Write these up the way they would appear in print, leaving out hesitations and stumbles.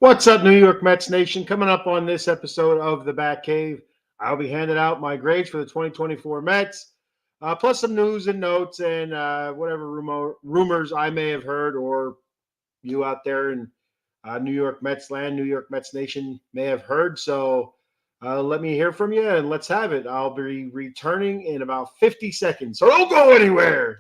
What's up, New York Mets Nation? Coming up on this episode of The Bat Cave, I'll be handing out my grades for the 2024 Mets, plus some news and notes and whatever rumors I may have heard or you out there in New York Mets land, New York Mets Nation may have heard. So let me hear from you and let's have it. I'll be returning in about 50 seconds. So don't go anywhere.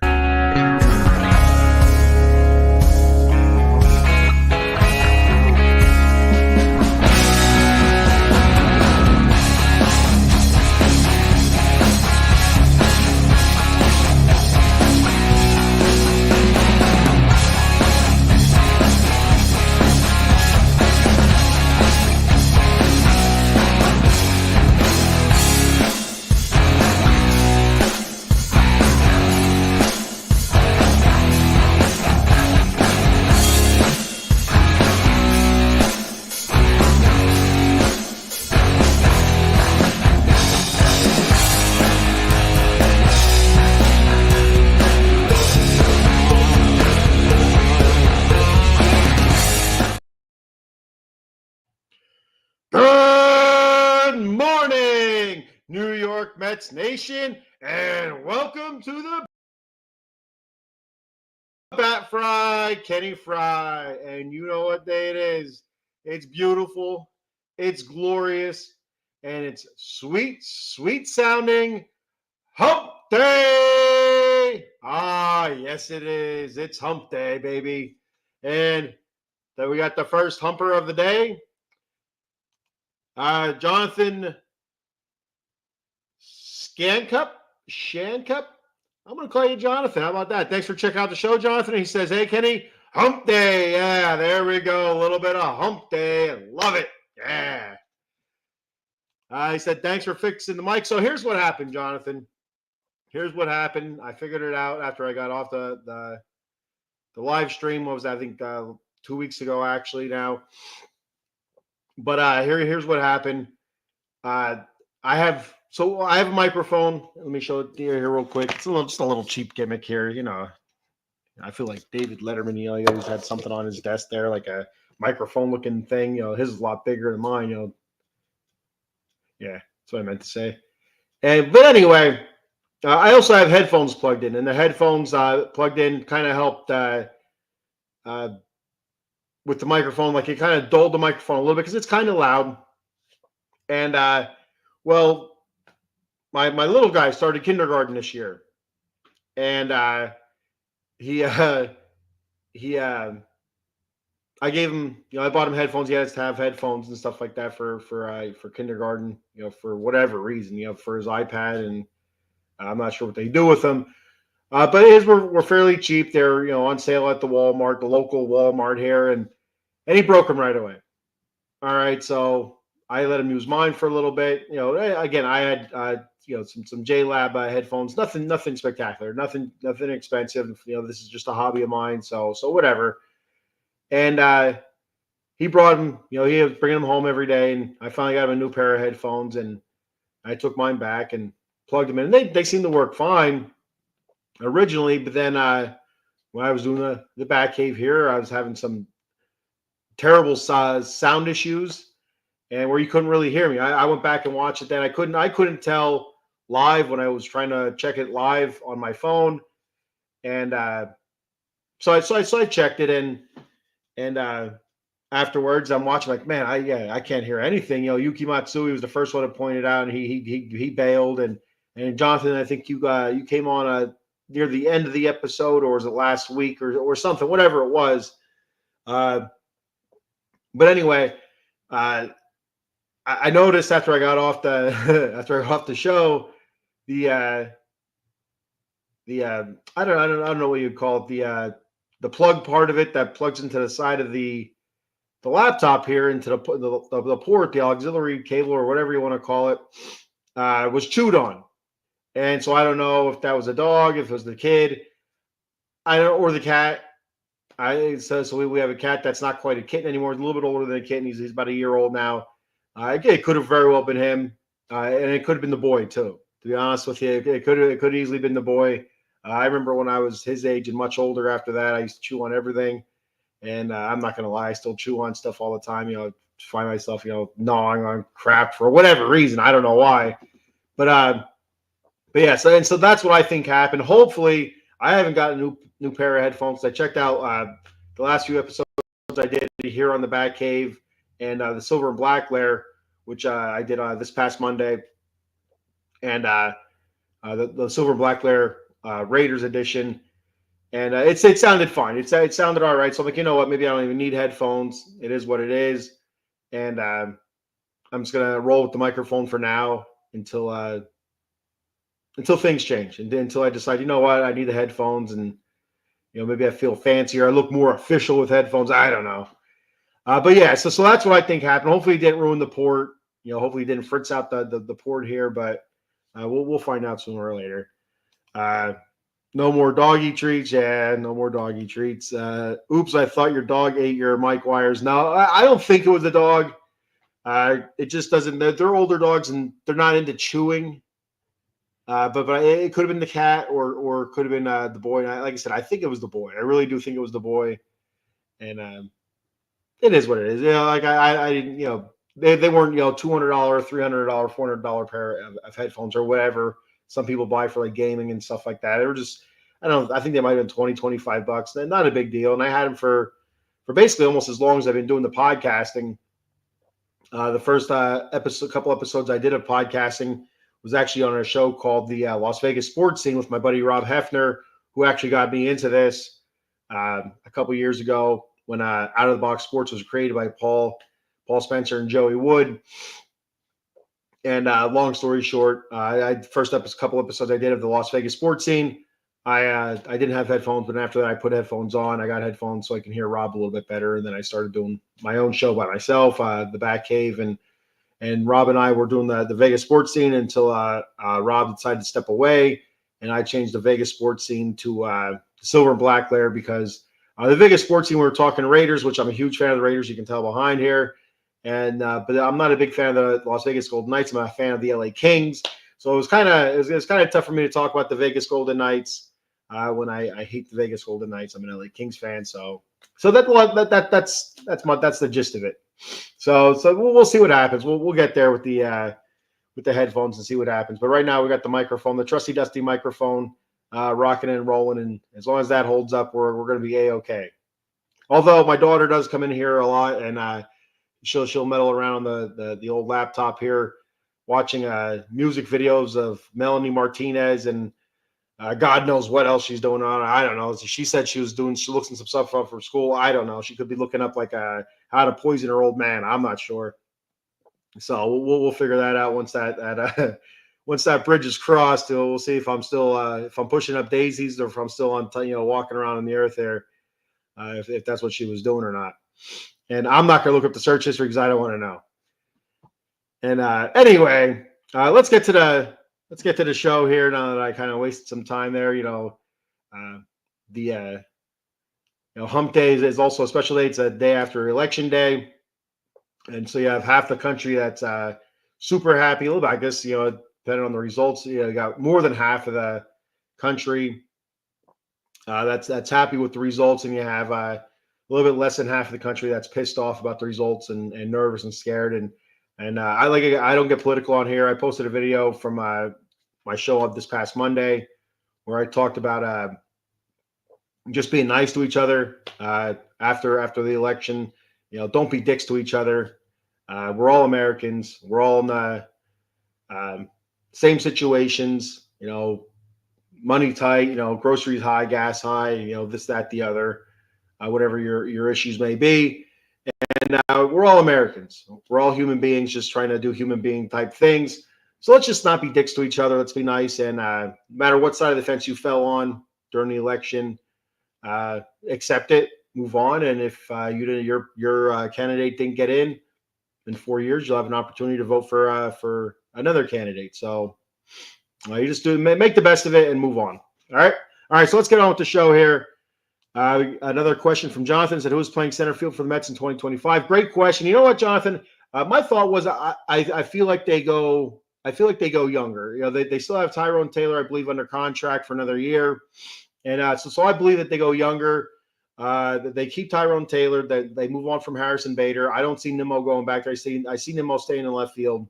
Good morning, New York Mets Nation, and welcome to the Bat Fry, Kenny Fry. And you know what day it is. It's beautiful, it's glorious, and it's sweet, sweet sounding Hump Day. Ah, yes, it is. It's Hump Day, baby. And then we got the first humper of the day. Jonathan Shancup. I'm going to call you Jonathan. How about that? Thanks for checking out the show, Jonathan. He says, hey, Kenny, Hump Day. Yeah, there we go. A little bit of Hump Day. I love it. Yeah. He said, thanks for fixing the mic. So here's what happened, Jonathan. Here's what happened. I figured it out after I got off the live stream. What was that? I think 2 weeks ago, actually, now. But here's what happened. I have a microphone. Let me show it here real quick. It's just a little cheap gimmick here. You know, I feel like David Letterman. You know, he always had something on his desk there, like a microphone-looking thing. You know, his is a lot bigger than mine. You know, yeah, that's what I meant to say. But anyway, I also have headphones plugged in, and the headphones plugged in kind of helped. With the microphone, like it kind of dulled the microphone a little bit because it's kind of loud. And well, my little guy started kindergarten this year, and I gave him, you know, I bought him headphones. He has to have headphones and stuff like that for kindergarten, you know, for whatever reason, you know, for his iPad, and I'm not sure what they do with them. But his were fairly cheap. They're, you know, on sale at the Walmart, the local Walmart here, and he broke them right away. All right, so I let him use mine for a little bit. You know, again, I had you know, some JLab headphones, nothing spectacular, nothing expensive. You know, this is just a hobby of mine, so whatever. And he brought them. You know, he was bringing them home every day, and I finally got him a new pair of headphones, and I took mine back and plugged them in. They seem to work fine originally, but then when I was doing the Bat Cave here, I was having some terrible sound issues, and where you couldn't really hear me. I went back and watched it. Then I couldn't tell live when I was trying to check it live on my phone, and so I checked it, and afterwards I'm watching, like, man, I can't hear anything. You know, Yuki Matsui was the first one to point it out, and he bailed, and Jonathan, I think you came on near the end of the episode, or was it last week or something, whatever it was. But anyway, I noticed after I got off the show, I don't know what you'd call it, the plug part of it that plugs into the side of the laptop here into the port, the auxiliary cable or whatever you want to call it, was chewed on. And so I don't know if that was a dog, if it was the kid, or the cat. So we have a cat that's not quite a kitten anymore. He's a little bit older than a kitten. He's about a year old now. It could have very well been him, and it could have been the boy too. To be honest with you, it could easily have been the boy. I remember when I was his age and much older. After that, I used to chew on everything, And I'm not gonna lie, I still chew on stuff all the time. Find myself, gnawing on crap for whatever reason. I don't know why, but yeah. So that's what I think happened. Hopefully, I haven't got a new pair of headphones. I checked out the last few episodes I did here on the Bat Cave and the Silver and Black Lair, which I did this past Monday, and the Silver and Black Lair Raiders edition. And it sounded fine. It sounded all right. So I'm like, you know what? Maybe I don't even need headphones. It is what it is. And I'm just gonna roll with the microphone for now until things change, and until I decide, you know what, I need the headphones, and maybe I feel fancier. I look more official with headphones. I don't know. But yeah, so that's what I think happened. Hopefully, it didn't ruin the port. Hopefully, it didn't fritz out the port here. But we'll find out sooner or later. No more doggy treats. Yeah, no more doggy treats. Oops, I thought your dog ate your mic wires. No, I don't think it was the dog. It just doesn't. They're older dogs and they're not into chewing. But it could have been the cat or it could have been the boy. And like I said, I think it was the boy. I really do think it was the boy. And it is what it is. Like I didn't. They weren't $200, $300, $400 pair of headphones or whatever some people buy for like gaming and stuff like that. They were just, I don't know, I think they might have been $20, $25. Not a big deal. And I had them for basically almost as long as I've been doing the podcasting. The first couple episodes I did of podcasting was actually on a show called the Las Vegas Sports Scene with my buddy Rob Hefner, who actually got me into this a couple years ago when Out of the Box Sports was created by Paul Spencer and Joey Wood. And long story short, couple episodes I did of the Las Vegas Sports Scene, I didn't have headphones, but after that I put headphones on. I got headphones so I can hear Rob a little bit better. And then I started doing my own show by myself, the Bat Cave, and Rob and I were doing the Vegas Sports Scene until Rob decided to step away, and I changed the Vegas Sports Scene to Silver and Black Lair because the Vegas Sports Scene, we were talking Raiders, which I'm a huge fan of the Raiders. You can tell behind here. And but I'm not a big fan of the Las Vegas Golden Knights. I'm a fan of the LA Kings. So it was kind of tough for me to talk about the Vegas Golden Knights when I hate the Vegas Golden Knights. I'm an LA Kings fan. So that's the gist of it. So we'll see what happens. We'll get there with the headphones and see what happens. But right now we got the microphone, the trusty dusty microphone, rocking and rolling, and as long as that holds up, we're going to be a-okay. Although my daughter does come in here a lot, and she'll meddle around on the old laptop here, watching music videos of Melanie Martinez and God knows what else she's doing on. I don't know. She said she looking some stuff up from school. I don't know. She could be looking up like how to poison her old man. I'm not sure. So we'll figure that out once that bridge is crossed. We'll see if I'm still if I'm pushing up daisies or if I'm still on walking around on the earth there. If that's what she was doing or not. And I'm not going to look up the search history because I don't want to know. And anyway, let's get to the show here now that I kind of wasted some time there. Hump Day is also a special day. It's a day after Election Day. And so you have half the country that's super happy. A little bit, I guess, depending on the results, you got more than half of the country that's happy with the results, and you have a little bit less than half of the country that's pissed off about the results and nervous and scared. And I don't get political on here. I posted a video from my show up this past Monday where I talked about just being nice to each other after the election. Don't be dicks to each other. We're all Americans. We're all in the same situations. Money tight. Groceries high, gas high. This, that, the other. Whatever your issues may be. And we're all Americans. We're all human beings just trying to do human being type things. So let's just not be dicks to each other. Let's be nice. And no matter what side of the fence you fell on during the election, accept it, move on. And if your candidate didn't get in 4 years, you'll have an opportunity to vote for another candidate. So you just make the best of it and move on. All right. So let's get on with the show here. Another question from Jonathan said, who's playing center field for the Mets in 2025? Great question. You know what, Jonathan? My thought was I feel like they go younger. They still have Tyrone Taylor, I believe, under contract for another year. And so I believe that they go younger. They keep Tyrone Taylor. They move on from Harrison Bader. I don't see Nimmo going back there. I see Nimmo staying in left field.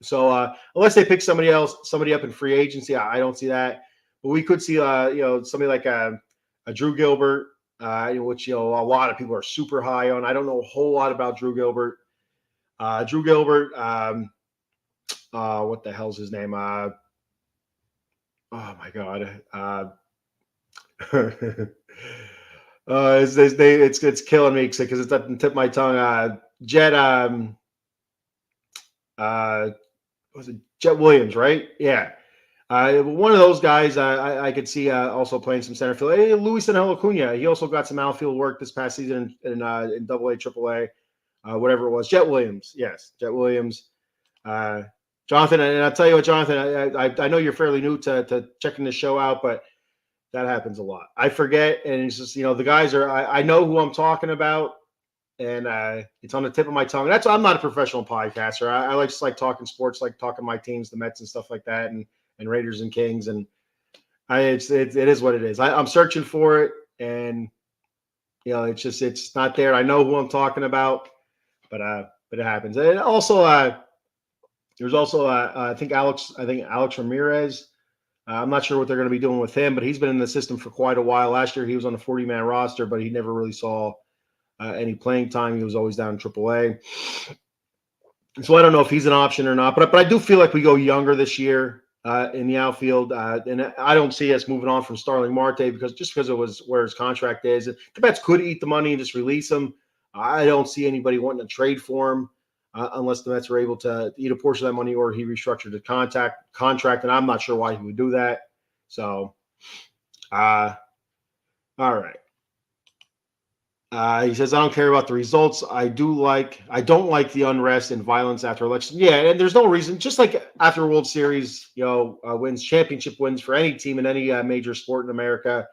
So unless they pick somebody up in free agency, I don't see that. But we could see, somebody like a Drew Gilbert, which a lot of people are super high on. I don't know a whole lot about Drew Gilbert. Drew Gilbert, what the hell's his name? Oh my god. It's killing me because it's at the tip of my tongue. Jet was it Jet Williams, right? Yeah. One of those guys I could see also playing some center field. Hey, Luis Angel Acuna, he also got some outfield work this past season in Double A, Triple A, whatever it was. Jet Williams, yes, Jet Williams. Jonathan, and I'll tell you what, Jonathan, I know you're fairly new to checking the show out, but that happens a lot. I forget, and it's just the guys are. I know who I'm talking about, and it's on the tip of my tongue. I'm not a professional podcaster. I just like talking sports, like talking my teams, the Mets and stuff like that, and Raiders and Kings, and it is what it is. I'm searching for it, and it's not there. I know who I'm talking about, but it happens. And also, there's also I think Alex Ramirez. I'm not sure what they're going to be doing with him, but he's been in the system for quite a while. Last year, he was on the 40-man roster, but he never really saw any playing time. He was always down in AAA. So I don't know if he's an option or not, but I do feel like we go younger this year in the outfield, and I don't see us moving on from Starling Marte because it was where his contract is. The Mets could eat the money and just release him. I don't see anybody wanting to trade for him unless the Mets are able to eat a portion of that money or he restructured the contract, and I'm not sure why he would do that. So, all right. He says, I don't care about the results. I don't like the unrest and violence after election. Yeah, and there's no reason. Just like after a World Series, wins, championship wins for any team in any major sport in America,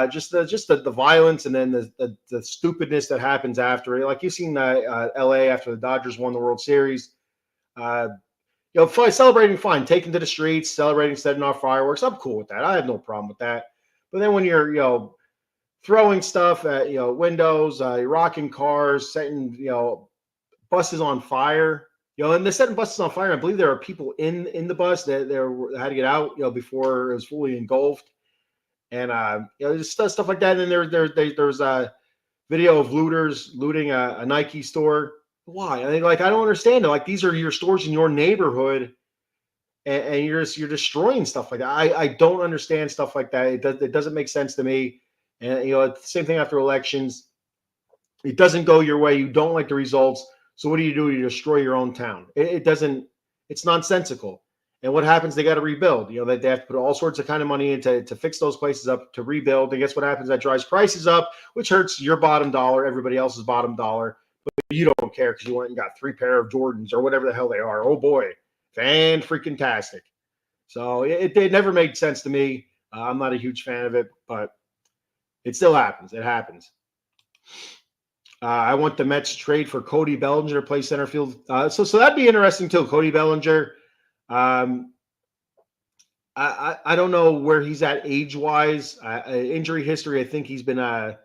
just the violence and then the stupidness that happens after it. Like you've seen L.A. after the Dodgers won the World Series. Celebrating fine, taking to the streets, celebrating, setting off fireworks. I'm cool with that. I have no problem with that. But then when you're throwing stuff at windows, rocking cars, setting buses on fire, and they're setting buses on fire. I believe there are people in the bus that they had to get out before it was fully engulfed, and just stuff like that. And then there's a video of looters looting a Nike store. Why? I don't understand it. Like these are your stores in your neighborhood, and you're destroying stuff like that. I don't understand stuff like that. It doesn't make sense to me. And it's the same thing after elections. It doesn't go your way. You don't like the results. So what do? You destroy your own town. It doesn't. It's nonsensical. And what happens? They got to rebuild. They have to put all sorts of kind of money into to fix those places up, to rebuild. And guess what happens? That drives prices up, which hurts your bottom dollar, everybody else's bottom dollar. But you don't care because you went and got 3 pair of Jordans or whatever the hell they are. Oh boy, fan-freaking-tastic. So it never made sense to me. I'm not a huge fan of it, but it still happens. It happens. I want the Mets trade for Cody Bellinger to play center field. So that'd be interesting too. Cody Bellinger. I don't know where he's at age-wise. Injury history. I think he's been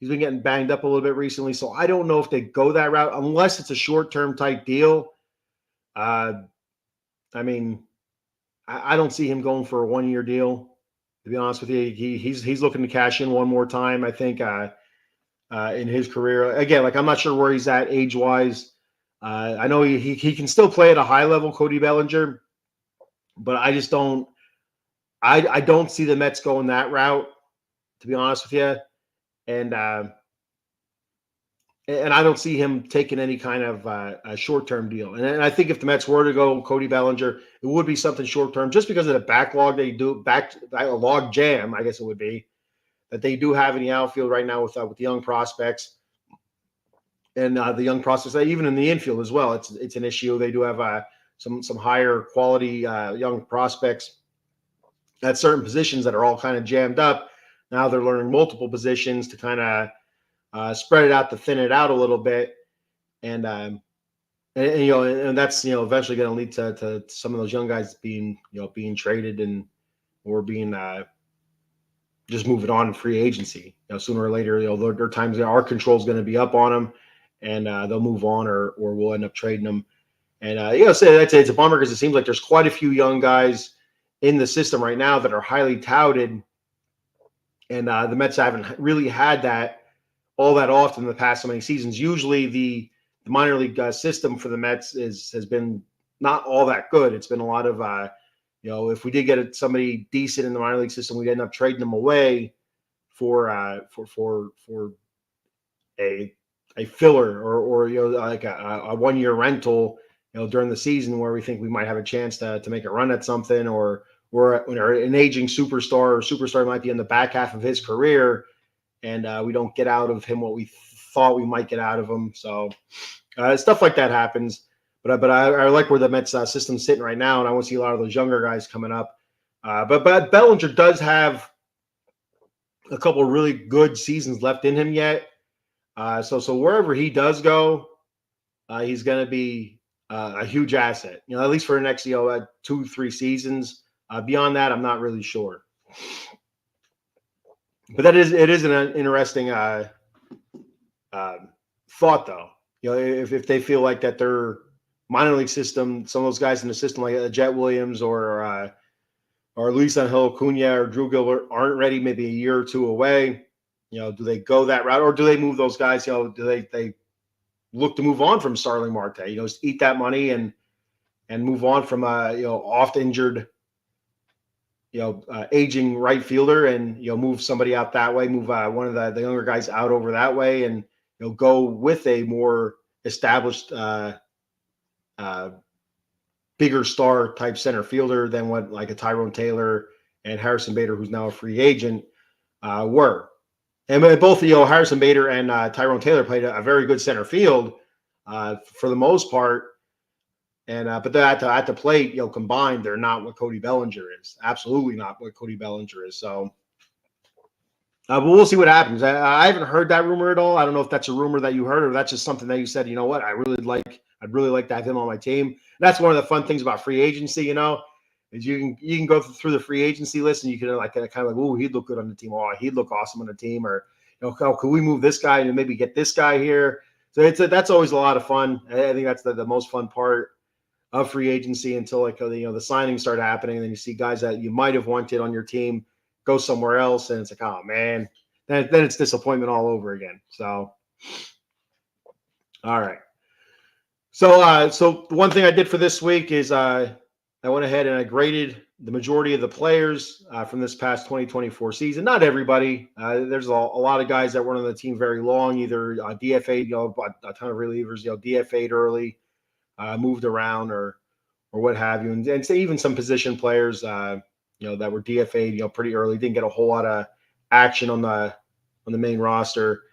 getting banged up a little bit recently. So I don't know if they go that route unless it's a short-term type deal. I don't see him going for a 1-year deal. To be honest with you, he's looking to cash in one more time. I think in his career. Again, I'm not sure where he's at age-wise. I know he can still play at a high level, Cody Bellinger, but I just don't. I don't see the Mets going that route. To be honest with you, and I don't see him taking any kind of a short-term deal. And I think if the Mets were to go Cody Bellinger, it would be something short-term just because of the backlog they do, a log jam, I guess it would be, that they do have in the outfield right now with the young prospects. And the young prospects, even in the infield as well, it's an issue. They do have some higher quality young prospects at certain positions that are all kind of jammed up. Now they're learning multiple positions to kind of spread it out, to thin it out a little bit, and that's eventually going to lead to some of those young guys being traded or being just move it on in free agency. Sooner or later, there are times that our control is going to be up on them, and they'll move on, or we'll end up trading them. And so it's a bummer because it seems like there's quite a few young guys in the system right now that are highly touted, and the Mets haven't really had that all that often in the past so many seasons. Usually, the minor league system for the Mets has been not all that good. It's been a lot of if we did get somebody decent in the minor league system, we'd end up trading them away for a filler or like a 1 year rental during the season where we think we might have a chance to make a run at something, or an aging superstar might be in the back half of his career, and we don't get out of him what we thought we might get out of him. So stuff like that happens. But I like where the Mets system's sitting right now, and I want to see a lot of those younger guys coming up. But Bellinger does have a couple of really good seasons left in him yet. So wherever he does go, he's going to be a huge asset. At least for the next 2-3 seasons. Beyond that, I'm not really sure. But it is an interesting thought, though. If they feel like that their minor league system, some of those guys in the system like Jet Williams or Luis Angel Acuna or Drew Gilbert aren't ready, maybe a year or two away. Do they go that route, or do they move those guys? Do they look to move on from Starling Marte? Just eat that money and move on from oft injured, aging right fielder, and move somebody out that way, move one of the younger guys out over that way, and go with a more established, bigger star type center fielder than what like a Tyrone Taylor and Harrison Bader, who's now a free agent, were. And both Harrison Bader and Tyrone Taylor played a very good center field for the most part. And but at the plate, combined, they're not what Cody Bellinger is. Absolutely not what Cody Bellinger is. So, but we'll see what happens. I haven't heard that rumor at all. I don't know if that's a rumor that you heard, or that's just something that you said. What I'd really like to have him on my team. And that's one of the fun things about free agency. Is you can go through the free agency list, and you can oh, he'd look good on the team. Oh, he'd look awesome on the team. Or could we move this guy and maybe get this guy here? So that's always a lot of fun. I think that's the most fun part of free agency until the signings start happening, and then you see guys that you might have wanted on your team go somewhere else, and it's like, oh man, then it's disappointment all over again. So, all right. So the one thing I did for this week is I went ahead and I graded the majority of the players from this past 2024 season. Not everybody. There's a lot of guys that weren't on the team very long, either DFA'd, a ton of relievers, DFA'd early, moved around or what have you, and say even some position players, that were DFA'd, pretty early, didn't get a whole lot of action on the main roster.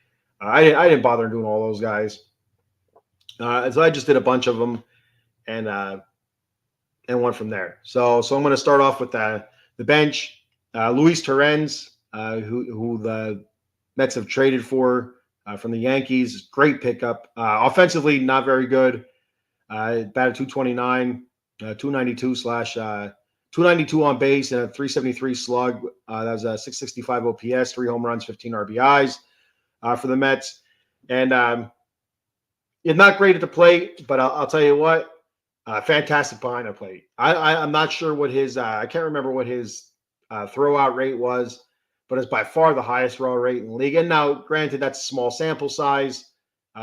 I didn't bother doing all those guys, so I just did a bunch of them and went from there. So I'm going to start off with the bench. Luis Torrens, who the Mets have traded for from the Yankees, great pickup. Offensively, not very good. Batted 229, 292 on base, and a 373 slug. That was a 665 OPS, 3 home runs, 15 RBIs for the Mets. And not great at the plate, but I'll tell you what, fantastic behind the plate. I'm not sure what his I can't remember what his throwout rate was, but it's by far the highest throwout rate in the league. And now, granted, that's a small sample size.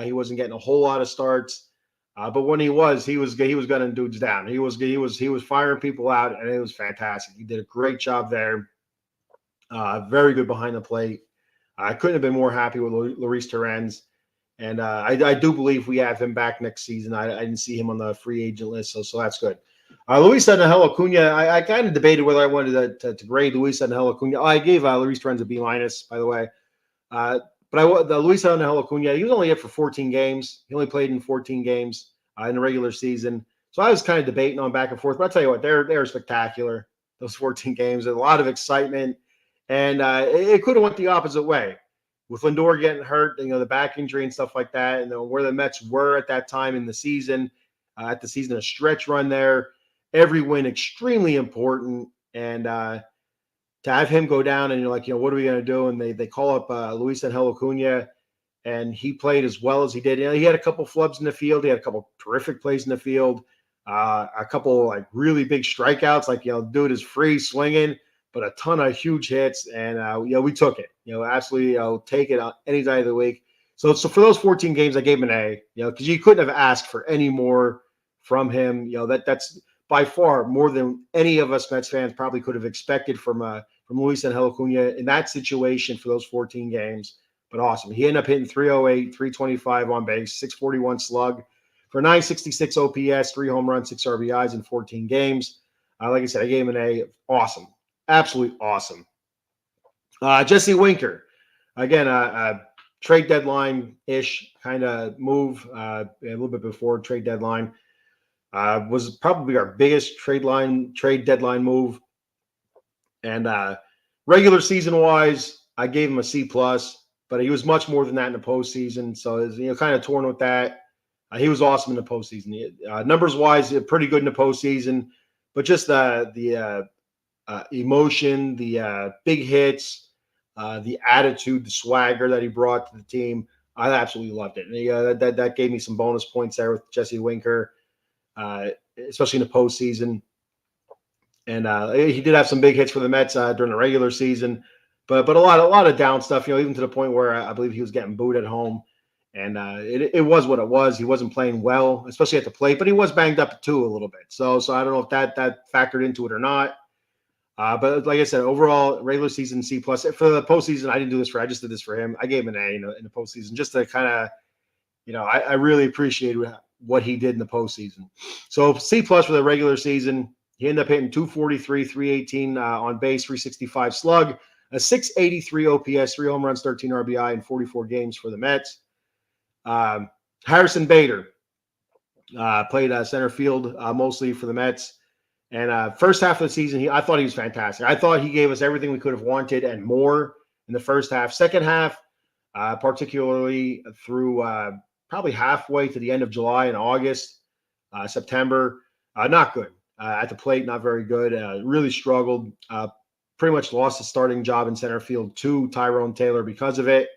He wasn't getting a whole lot of starts. But when he was gunning dudes down. He was firing people out, and it was fantastic. He did a great job there. Very good behind the plate. I couldn't have been more happy with Luis Torrens, and I do believe we have him back next season. I didn't see him on the free agent list, so that's good. Luis Angel Acuna, I kind of debated whether I wanted to grade Luis Angel Acuna. I gave Luis Torrens a B-, by the way. But the Luis Angel Acuna, he was only up for 14 games. He only played in 14 games in the regular season. So I was kind of debating on back and forth. But I'll tell you what, they're spectacular, those 14 games. There's a lot of excitement. And it could have went the opposite way. With Lindor getting hurt, the back injury and stuff like that, and where the Mets were at that time in the season, a stretch run there. Every win extremely important. And to have him go down and you're like, what are we going to do? And they call up Luis Angel Acuna, and he played as well as he did. He had a couple flubs in the field. He had a couple terrific plays in the field. A couple like really big strikeouts. Like, dude is free swinging, but a ton of huge hits. And we took it. Absolutely, take it any day of the week. So for those 14 games, I gave him an A. Because you couldn't have asked for any more from him. That's by far more than any of us Mets fans probably could have expected from Luis Angel Acuna in that situation for those 14 games. But awesome. He ended up hitting 308, 325 on base, 641 slug for 966 OPS, 3 home runs, 6 RBIs in 14 games. Like I said, I gave him an A. Awesome. Absolutely awesome. Jesse Winker. Again, trade deadline-ish kind of move, a little bit before trade deadline. Was probably our biggest trade deadline move. And regular season-wise, I gave him a C+, but he was much more than that in the postseason. So it was, kind of torn with that. He was awesome in the postseason. Numbers-wise, pretty good in the postseason, but just the emotion, the big hits, the attitude, the swagger that he brought to the team, I absolutely loved it. And that gave me some bonus points there with Jesse Winker, especially in the postseason. And he did have some big hits for the Mets during the regular season, but a lot of down stuff. Even to the point where I believe he was getting booed at home. And it was what it was. He wasn't playing well, especially at the plate, but he was banged up too a little bit. So I don't know if that factored into it or not. But like I said, overall regular season C+. For the postseason, I didn't do this I just did this for him. I gave him an A in the postseason just to kind of, I really appreciate what he did in the postseason. So C+ for the regular season. He ended up hitting 243, 318 on base, 365 slug, a 683 OPS, 3 home runs, 13 RBI in 44 games for the Mets. Harrison Bader played center field mostly for the Mets. And first half of the season, I thought he was fantastic. I thought he gave us everything we could have wanted and more in the first half. Second half, particularly through probably halfway to the end of July and August, September, not good. At the plate, not very good. Really struggled. Pretty much lost his starting job in center field to Tyrone Taylor because of it.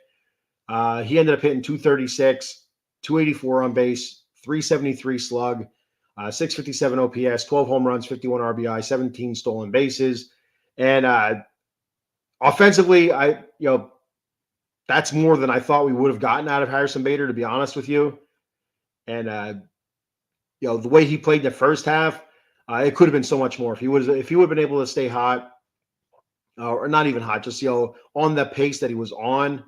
He ended up hitting 236, 284 on base, 373 slug, 657 OPS, 12 home runs, 51 RBI, 17 stolen bases. And offensively, that's more than I thought we would have gotten out of Harrison Bader, to be honest with you. And the way he played in the first half, it could have been so much more. If he would have been able to stay hot, or not even hot, just on the pace that he was on,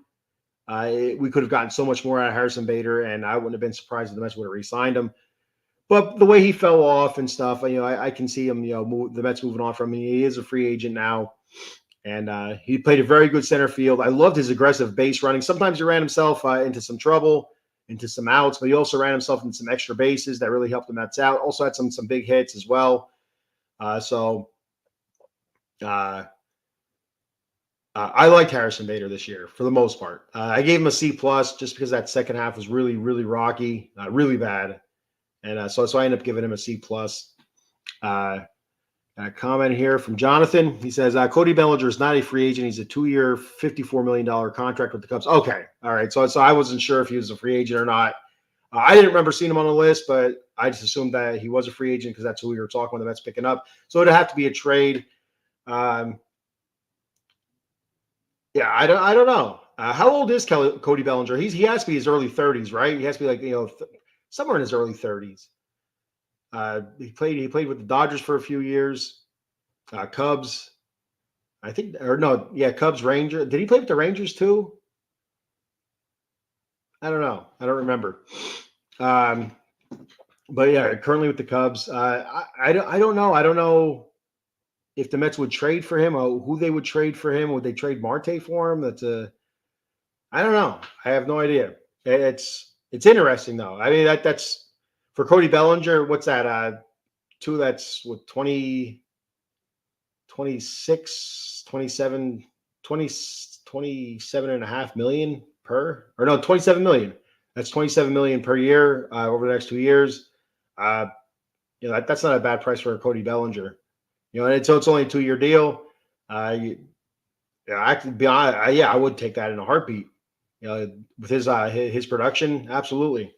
we could have gotten so much more out of Harrison Bader, and I wouldn't have been surprised if the Mets would have re-signed him. But the way he fell off and stuff, I can see him, the Mets moving on from him. He is a free agent now, and he played a very good center field. I loved his aggressive base running. Sometimes he ran himself into some trouble, into some outs, but he also ran himself into some extra bases that really helped the Mets out. Also had some big hits as well. I liked Harrison Bader this year for the most part. I gave him a C+ just because that second half was really, really rocky, really bad. And so I ended up giving him a C+. A comment here from Jonathan. He says, Cody Bellinger is not a free agent. He's a 2-year, $54 million contract with the Cubs. Okay. All right. So I wasn't sure if he was a free agent or not. I didn't remember seeing him on the list, but I just assumed that he was a free agent because that's who we were talking when the Mets picking up. So it'd have to be a trade. Yeah, I don't know. How old is Cody Bellinger? He has to be his early 30s, right? He has to be like, somewhere in his early 30s. He played with the Dodgers for a few years. Cubs, I think, or no, yeah, Cubs, Rangers. Did he play with the Rangers too? I don't know. I don't remember. But yeah, currently with the Cubs. I don't know. I don't know if the Mets would trade for him or who they would trade for him. Would they trade Marte for him? I don't know. I have no idea. It's interesting though. I mean, that's for Cody Bellinger. What's that? That's what 20, 26, 27, 20, 27.5 million per, or no, 27 million. That's 27 million per year over the next 2 years. That's not a bad price for Cody Bellinger. And it's only a 2-year deal. Yeah, I could be honest, yeah, I would take that in a heartbeat. With his production, absolutely.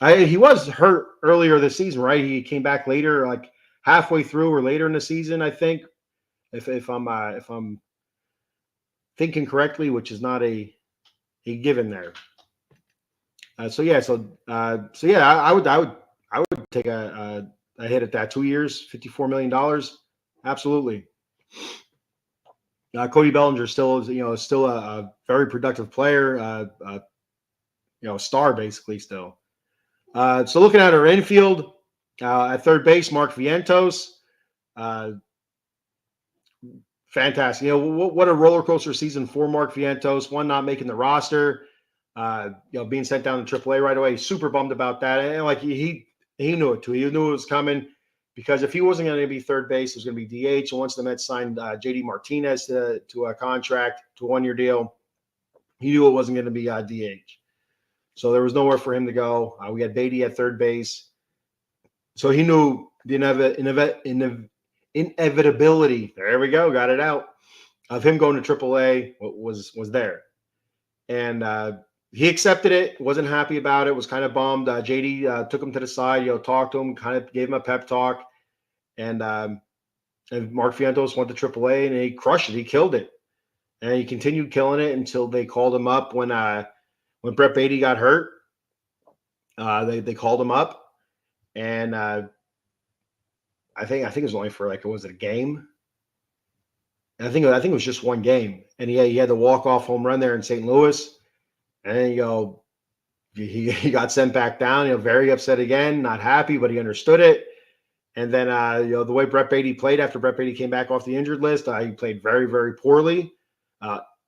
He was hurt earlier this season, right? He came back later, like halfway through or later in the season, I think. If I'm thinking correctly, which is not a given there. So yeah, I would take a hit at that. 2 years, $54 million, absolutely. Cody Bellinger still is, still a very productive player, star basically still. So looking at our infield, at third base, Mark Vientos, uh, fantastic. What a roller coaster season for Mark Vientos. One, not making the roster, being sent down to AAA right away. Super bummed about that, and like he knew it too. He knew it was coming. Because if he wasn't going to be third base, it was going to be DH. And once the Mets signed JD Martinez to a contract, to a 1-year deal, he knew it wasn't going to be DH. So there was nowhere for him to go. We had Beatty at third base. So he knew the inevitability. There we go. Got it out. Of him going to AAA was there. And he accepted it. Wasn't happy about it. Was kind of bummed. JD took him to the side, talked to him, kind of gave him a pep talk. And Mark Vientos went to AAA and he crushed it. He killed it. And he continued killing it until they called him up when Brett Beatty got hurt. They called him up, and I think it was only for was it a game? And I think it was just one game, and he had the walk-off home run there in St. Louis, and then he got sent back down. Very upset again, not happy, but he understood it. And then the way Brett Beatty played after Brett Beatty came back off the injured list, he played very, very poorly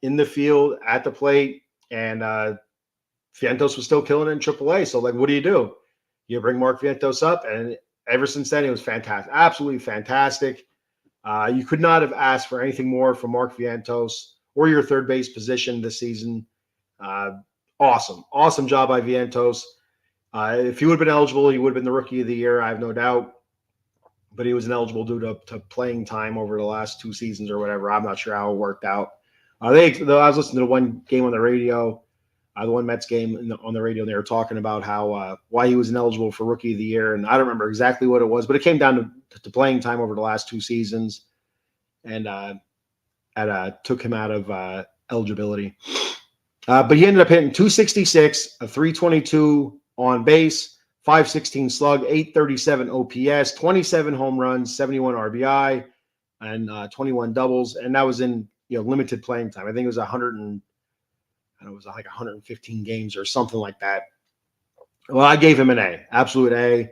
in the field, at the plate, and Vientos was still killing it in AAA. So, what do? You bring Mark Vientos up, and ever since then, it was fantastic, absolutely fantastic. You could not have asked for anything more from Mark Vientos or your third base position this season. Awesome job by Vientos. If he would have been eligible, he would have been the Rookie of the Year, I have no doubt. But he was ineligible due to playing time over the last 2 seasons or whatever. I'm not sure how it worked out. I was listening to one game on the radio, the one Mets game on the radio, and they were talking about how why he was ineligible for Rookie of the Year, and I don't remember exactly what it was, but it came down to playing time over the last 2 seasons, and took him out of eligibility. But he ended up hitting 266, a 322 on base, 516 slug, 837 OPS, 27 home runs, 71 RBI, and 21 doubles, and that was in limited playing time. I think it was 115 games or something like that. Well, I gave him an A, absolute A.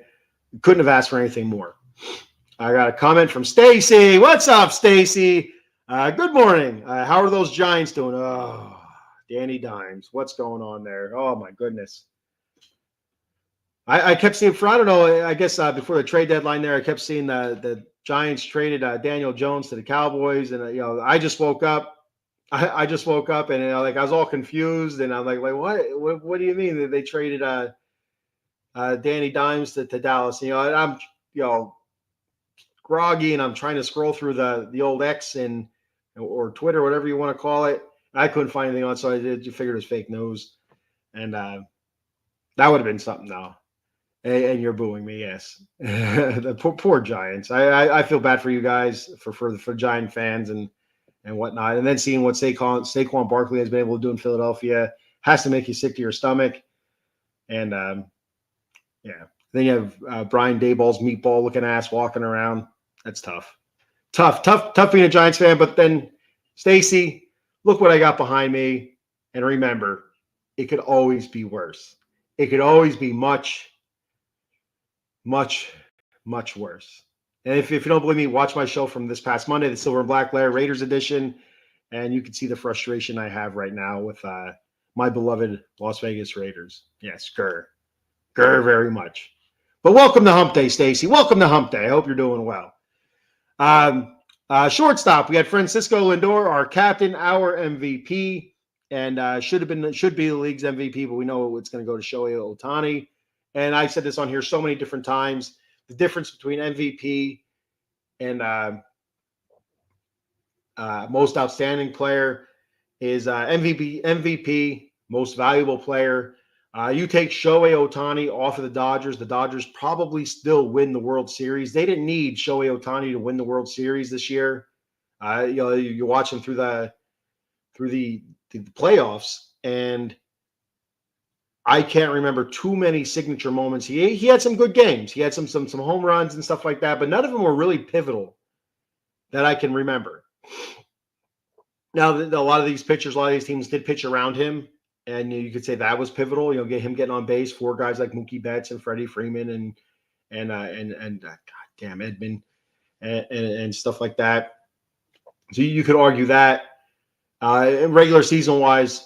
Couldn't have asked for anything more. I got a comment from Stacy. What's up, Stacy? Good morning. How are those Giants doing? Oh, Danny Dimes. What's going on there? Oh, my goodness. I kept seeing, I don't know, I guess before the trade deadline there, I kept seeing the Giants traded Daniel Jones to the Cowboys. And, I just woke up. I just woke up and I was all confused. And I'm like what do you mean that they traded Danny Dimes to Dallas? I'm, groggy and I'm trying to scroll through the old X or Twitter, whatever you want to call it. I couldn't find anything on, so I figured it was fake news. And that would have been something now. And you're booing me, yes. The poor Giants. I feel bad for you guys, for Giant fans and whatnot. And then seeing what Saquon Barkley has been able to do in Philadelphia has to make you sick to your stomach. And yeah, then you have Brian Daboll's meatball looking ass walking around. That's tough being a Giants fan. But then, Stacy, look what I got behind me, and remember, it could always be worse. It could always be much, much, much worse. And if you don't believe me, watch my show from this past Monday, the Silver and Black Lair Raiders edition, and you can see the frustration I have right now with my beloved Las Vegas Raiders. Yes, grr very much. But welcome to Hump Day, Stacy. Welcome to Hump Day. I hope you're doing well. Shortstop, we had Francisco Lindor, our captain, our MVP, and should be the league's MVP, but we know it's going to go to Shohei Ohtani. And I said this on here so many different times. The difference between MVP and Most outstanding player is MVP, most valuable player. You take Shohei Ohtani off of the Dodgers probably still win the World Series. They didn't need Shohei Ohtani to win the World Series this year. You watch him through the playoffs, and I can't remember too many signature moments. He had some good games. He had some home runs and stuff like that, but none of them were really pivotal that I can remember. Now, a lot of these pitchers, a lot of these teams did pitch around him, and you could say that was pivotal. Get him getting on base for guys like Mookie Betts and Freddie Freeman and God damn Edman and stuff like that. So you could argue that. Regular season wise,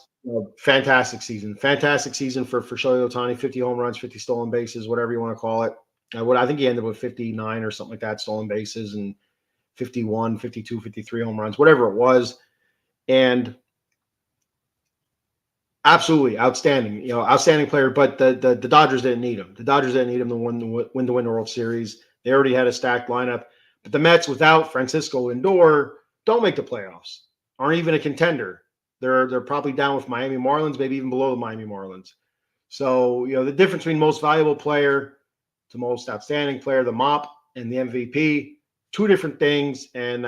fantastic season for Shohei Ohtani. 50 home runs, 50 stolen bases, whatever you want to call it. I think he ended with 59 or something like that stolen bases, and 51, 52, 53 home runs, whatever it was. And absolutely outstanding, outstanding player. But the Dodgers didn't need him. The Dodgers didn't need him to win the World Series. They already had a stacked lineup. But the Mets, without Francisco Lindor, don't make the playoffs. Aren't even a contender. They're probably down with Miami Marlins, maybe even below the Miami Marlins. So the difference between most valuable player to most outstanding player, the MOP and the MVP, two different things, and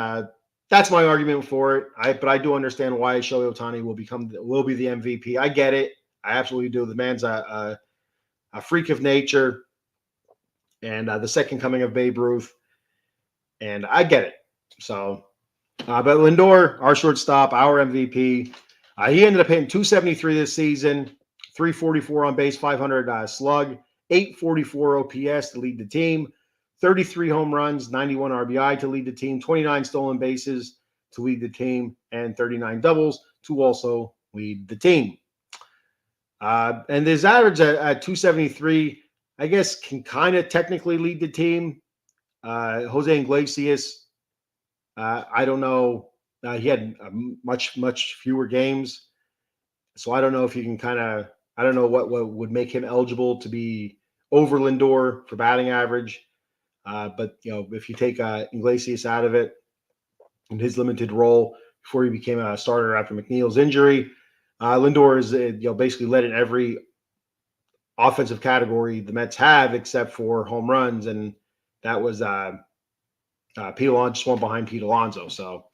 that's my argument for it. But I do understand why Shohei Ohtani will be the MVP. I get it. I absolutely do. The man's a freak of nature, and the second coming of Babe Ruth, and I get it. So, but Lindor, our shortstop, our MVP, he ended up hitting 273 this season, 344 on base, 500 slug, 844 OPS to lead the team. 33 home runs, 91 RBI to lead the team, 29 stolen bases to lead the team, and 39 doubles to also lead the team. And his average at 273, I guess, can kind of technically lead the team. Jose Iglesias, I don't know. He had much fewer games. So I don't know if you can I don't know what would make him eligible to be over Lindor for batting average. But if you take Iglesias out of it in his limited role before he became a starter after McNeil's injury, Lindor is basically led in every offensive category the Mets have except for home runs, and that was Pete Alonso, just one behind Pete Alonso. So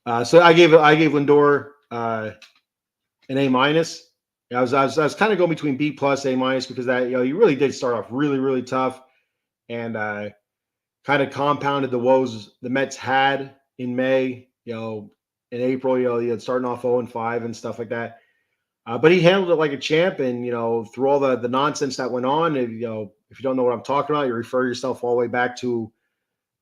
I gave Lindor an A minus. I was kind of going between B plus A minus because that he really did start off really tough. And kind of compounded the woes the Mets had in May, in April, he had starting off 0-5 and stuff like that. But he handled it like a champ, and through all the nonsense that went on, if you don't know what I'm talking about, you refer yourself all the way back to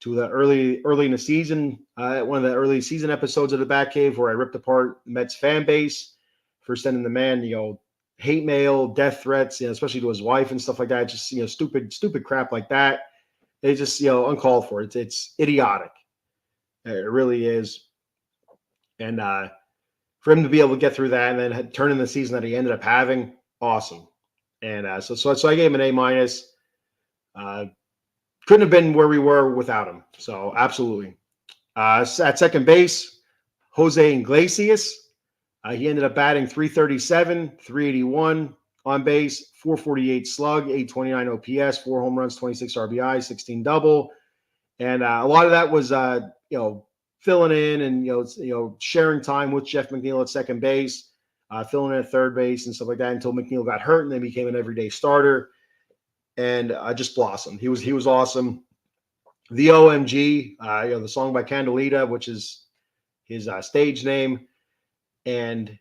the early in the season, one of the early season episodes of the Batcave where I ripped apart the Mets fan base for sending the man, hate mail, death threats, especially to his wife and stuff like that. Just stupid crap like that. It's just uncalled for. It's idiotic. It really is. And for him to be able to get through that and then turn in the season that he ended up having, awesome. And so I gave him an A minus. Couldn't have been where we were without him. So absolutely. At second base, Jose Iglesias. He ended up batting 337, 381 on base, 448 slug, 829 OPS, 4 home runs, 26 RBI, 16 double. And a lot of that was, filling in and, sharing time with Jeff McNeil at second base, filling in at third base and stuff like that until McNeil got hurt and then became an everyday starter and just blossomed. He was awesome. The OMG, the song by Candelita, which is his stage name. And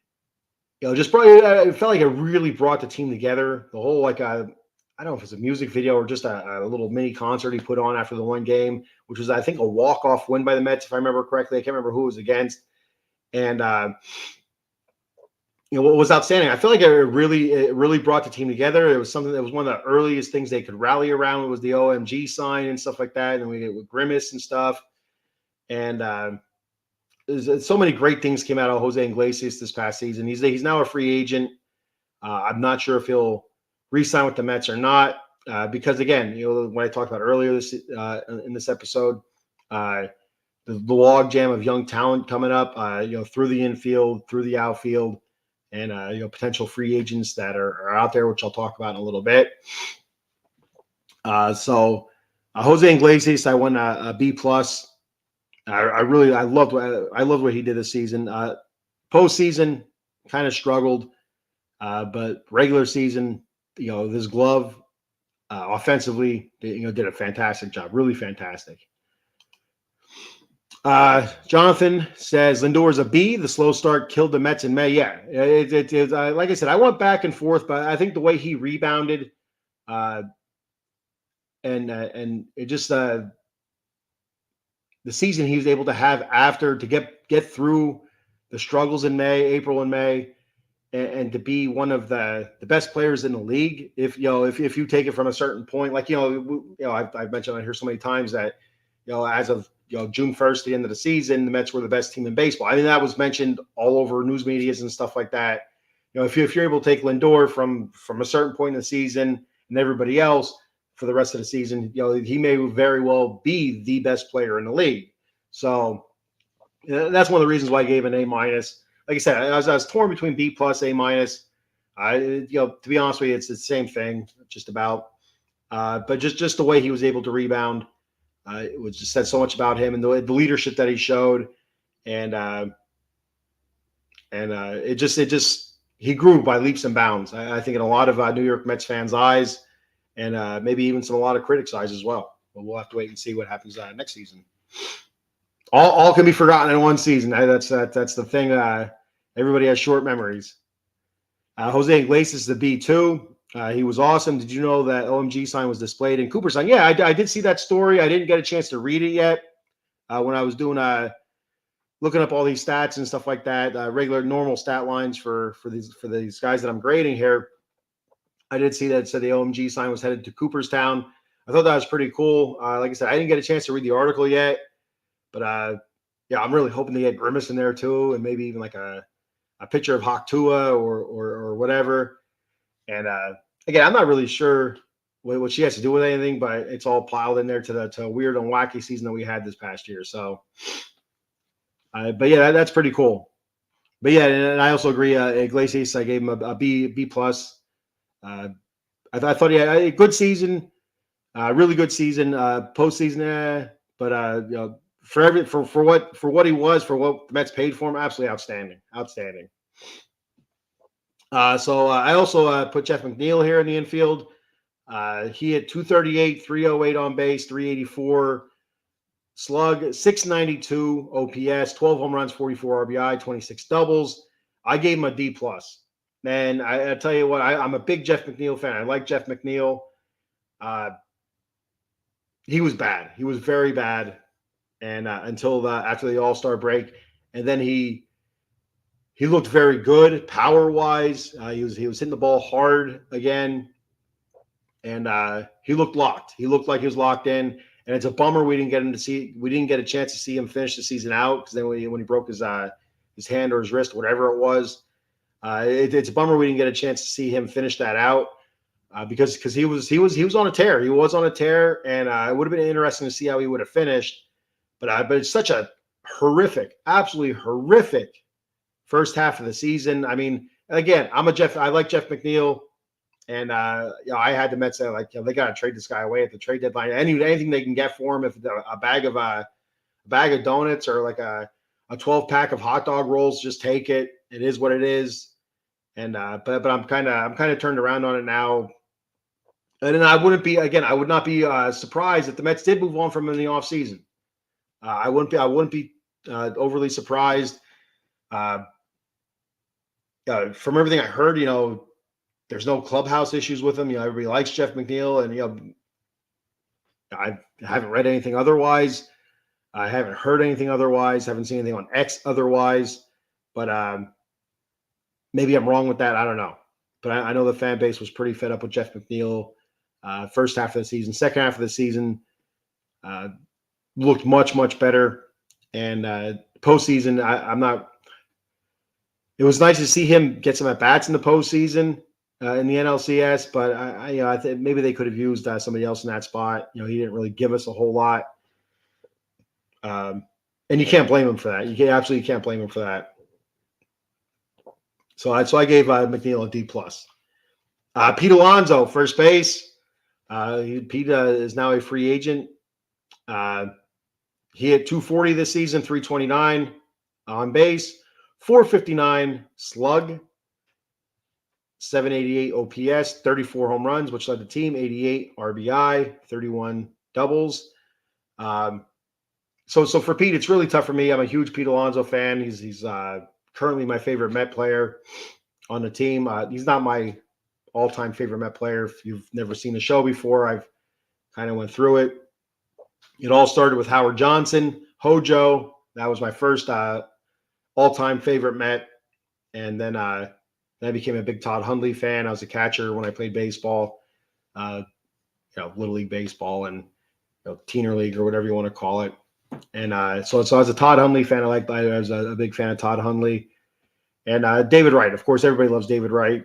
just it felt like it really brought the team together. The whole I don't know if it's a music video or just a little mini concert he put on after the one game, which was I think a walk-off win by the Mets, if I remember correctly. I can't remember who it was against. And what was outstanding, I feel like it really brought the team together. It was something that was one of the earliest things they could rally around. It was the OMG sign and stuff like that, and we did with Grimace and stuff. And so many great things came out of Jose Iglesias this past season. He's now a free agent. I'm not sure if he'll re-sign with the Mets or not, because again, what I talked about earlier in this episode, the the log jam of young talent coming up, through the infield, through the outfield, and potential free agents that are out there, which I'll talk about in a little bit. So Jose Iglesias, I went a B plus. I loved what he did this season. Postseason kind of struggled, but regular season, this glove offensively, did a fantastic job, really fantastic. Jonathan says Lindor is a B. The slow start killed the Mets in May. Yeah, it like I said, I went back and forth, but I think the way he rebounded, and it just the season he was able to have after to get through the struggles in April and May, and to be one of the best players in the league. If you take it from a certain point, like I've mentioned on here so many times that as of June 1st, the end of the season, the Mets were the best team in baseball. I mean, that was mentioned all over news medias and stuff like that. If you're able to take Lindor from a certain point in the season and everybody else for the rest of the season, he may very well be the best player in the league. So that's one of the reasons why I gave an A minus. Like I said, I was torn between B plus, A minus. To be honest with you, it's the same thing, just about. But just the way he was able to rebound. It was just said so much about him and the leadership that he showed, and it just he grew by leaps and bounds. I think in a lot of New York Mets fans' eyes, and maybe even a lot of critics' eyes as well. But we'll have to wait and see what happens next season. All can be forgotten in one season. That's the thing. Everybody has short memories. Jose Iglesias is the B2. He was awesome. Did you know that OMG sign was displayed in Cooper sign? Yeah, I did see that story. I didn't get a chance to read it yet when I was doing looking up all these stats and stuff like that, regular normal stat lines for these guys that I'm grading here. I did see that it said the OMG sign was headed to Cooperstown. I thought that was pretty cool. Like I said, I didn't get a chance to read the article yet, but I'm really hoping to get Grimace in there too, and maybe even like a picture of Hawk Tua or whatever. And again, I'm not really sure what she has to do with anything, but it's all piled in there to a weird and wacky season that we had this past year. So, but yeah, that's pretty cool. But yeah, and I also agree. Iglesias, I gave him a B plus. I thought he had a good season, really good season. Postseason, but for what he was, for what the Mets paid for him, absolutely outstanding. So I also put Jeff McNeil here in the infield. He had 238, 308 on base, 384 slug, 692 OPS, 12 home runs, 44 RBI, 26 doubles. I gave him a D plus. Man, I tell you what, I'm a big Jeff McNeil fan. I like Jeff McNeil. He was bad. He was very bad, and until after the All-Star break, and then he looked very good power-wise. He was hitting the ball hard again, and he looked locked. He looked like he was locked in, and it's a bummer we didn't get a chance to see him finish the season out, because then when he broke his hand or his wrist, whatever it was, it's a bummer we didn't get a chance to see him finish that out, because he was on a tear. He was on a tear, and it would have been interesting to see how he would have finished. But it's such a absolutely horrific first half of the season. I mean, again, I like Jeff McNeil, and I had the Mets say, like, they got to trade this guy away at the trade deadline. Anything they can get for him, if a bag of donuts or like a 12-pack of hot dog rolls, just take it. It is what it is. And but I'm kind of turned around on it now. And then I would not be surprised if the Mets did move on from him in the offseason. I wouldn't be overly surprised. From everything I heard, there's no clubhouse issues with him. Everybody likes Jeff McNeil, and I haven't read anything otherwise. I haven't heard anything otherwise. Haven't seen anything on X otherwise. But maybe I'm wrong with that. I don't know. But I know the fan base was pretty fed up with Jeff McNeil. First half of the season, second half of the season looked much better. And postseason, I'm not. It was nice to see him get some at bats in the postseason in the NLCS, but I think maybe they could have used somebody else in that spot. He didn't really give us a whole lot. And you can't blame him for that. Absolutely can't blame him for that. So I gave McNeil a D plus. Pete Alonso, first base. Pete is now a free agent. He hit 240 this season, 329 on base, 459 slug, 788 OPS, 34 home runs, which led the team, 88 RBI, 31 doubles. So for Pete, it's really tough for me. I'm a huge Pete Alonso fan. He's currently my favorite Met player on the team. He's not my all-time favorite Met player. If you've never seen the show before, I've kind of went through it. It all started with Howard Johnson, Hojo. That was my first all-time favorite Met. And then I became a big Todd Hundley fan. I was a catcher when I played baseball, Little League baseball and Teener League or whatever you want to call it. And so I was a Todd Hundley fan. I was a big fan of Todd Hundley. And David Wright. Of course, everybody loves David Wright.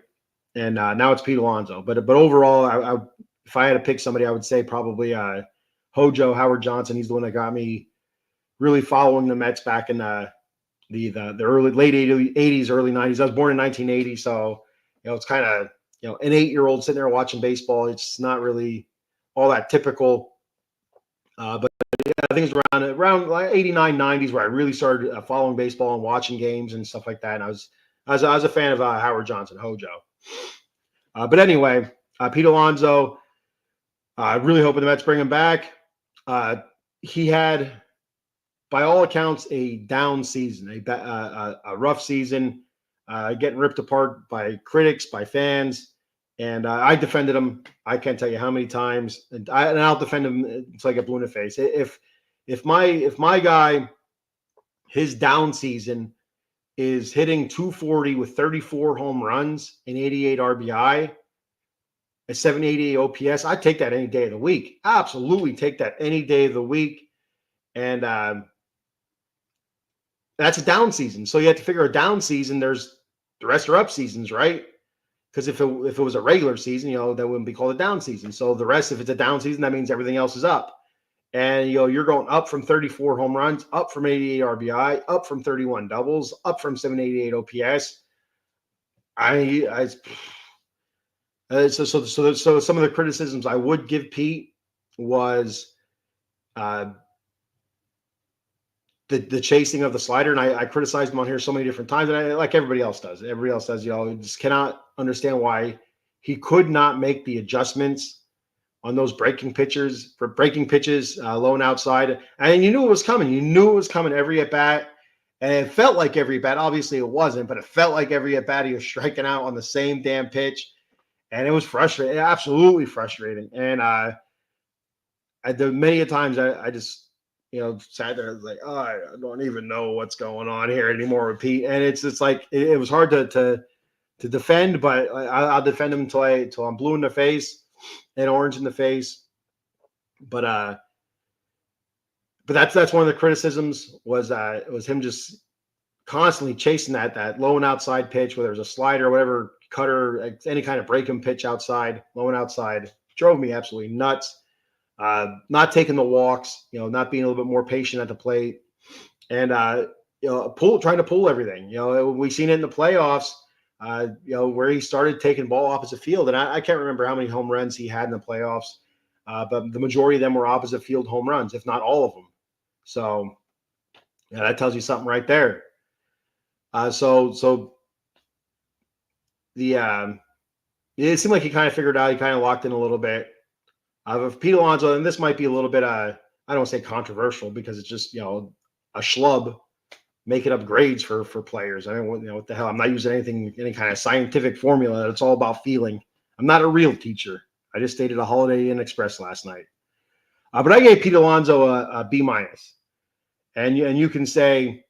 And now it's Pete Alonso. But overall, if I had to pick somebody, I would say probably Hojo, Howard Johnson. He's the one that got me really following the Mets back in the late 80s, early 90s. I was born in 1980, so it's kind of an 8-year-old sitting there watching baseball. It's not really all that typical. But I think it's around like 89, 90s where I really started following baseball and watching games and stuff like that. And I was a fan of Howard Johnson, Hojo. But anyway, Pete Alonso. Really hoping the Mets bring him back. He had, by all accounts, a down season, a rough season, getting ripped apart by critics, by fans. And I defended him. I can't tell you how many times, and I'll defend him until I get blue in the face. If my guy, his down season is hitting 240 with 34 home runs and 88 RBI, a 788 OPS, I'd take that any day of the week. Absolutely take that any day of the week. And that's a down season. So you have to figure a down season. There's the rest are up seasons, right? Because if it was a regular season, that wouldn't be called a down season. So the rest, if it's a down season, that means everything else is up. And you're going up from 34 home runs, up from 88 RBI, up from 31 doubles, up from 788 OPS. So some of the criticisms I would give Pete was the chasing of the slider, and I criticized him on here so many different times, and like everybody else does. Everybody else does. Just cannot understand why he could not make the adjustments on those breaking pitches, low and outside. And you knew it was coming. You knew it was coming every at bat, and it felt like every at bat. Obviously, it wasn't, but it felt like every at bat he was striking out on the same damn pitch, and it was frustrating, absolutely frustrating. And many a times I just. Sat there like, oh, I don't even know what's going on here anymore with Pete. And it's like it was hard to defend, but I'll defend him until I'm blue in the face and orange in the face. But that's one of the criticisms was him just constantly chasing that low and outside pitch, whether it was a slider, whatever, cutter, any kind of break and pitch outside, low and outside, drove me absolutely nuts. Not taking the walks, not being a little bit more patient at the plate, and trying to pull everything. We've seen it in the playoffs. Where he started taking ball opposite field, and I can't remember how many home runs he had in the playoffs, but the majority of them were opposite field home runs, if not all of them. So, that tells you something right there. It seemed like he kind of figured out. He kind of locked in a little bit. Of Pete Alonso, and this might be a little bit, I don't want to say controversial because it's just, a schlub making up grades for players. I mean, what the hell? I'm not using any kind of scientific formula. It's all about feeling. I'm not a real teacher. I just stayed at a Holiday Inn Express last night. But I gave Pete Alonso a B minus, and you can say,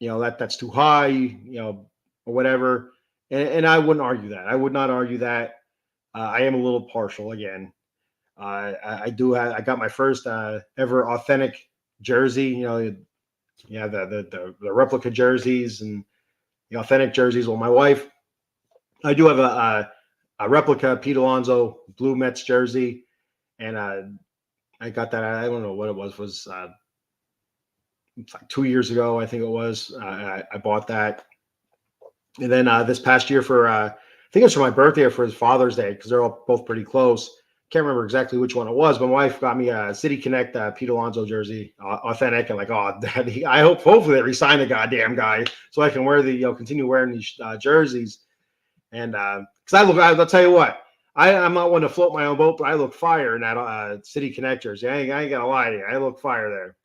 that's too high, or whatever. And I wouldn't argue that. I would not argue that. I am a little partial again. I got my first ever authentic jersey. The replica jerseys and the authentic jerseys. Well, my wife, I do have a replica Pete Alonso blue Mets jersey, and I got that. I don't know what it was like 2 years ago, I think it was. I bought that, and then this past year for I think it was for my birthday or for his Father's Day because they're all both pretty close. Can't remember exactly which one it was, but my wife got me a City Connect Pete Alonso jersey, authentic, and like, oh, Daddy, I hope hopefully they resign the goddamn guy so I can wear continue wearing these jerseys. And because I'll tell you what, I'm not one to float my own boat, but I look fire in that City Connect jersey. I ain't gonna lie to you, I look fire there.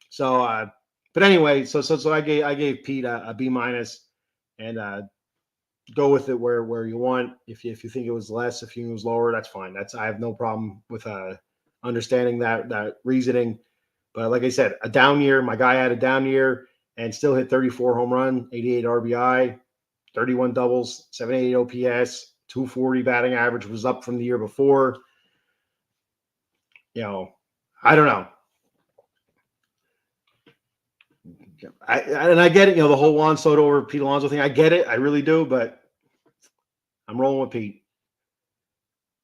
So, but anyway, so I gave Pete a B minus, and go with it where you want. If you think it was less, if you think it was lower, that's fine. I have no problem with understanding that reasoning. But like I said, a down year. My guy had a down year and still hit 34 home run, 88 RBI, 31 doubles, 78 OPS, 240 batting average, was up from the year before. I don't know. I get it, the whole Juan Soto over Pete Alonso thing. I get it. I really do, but I'm rolling with Pete.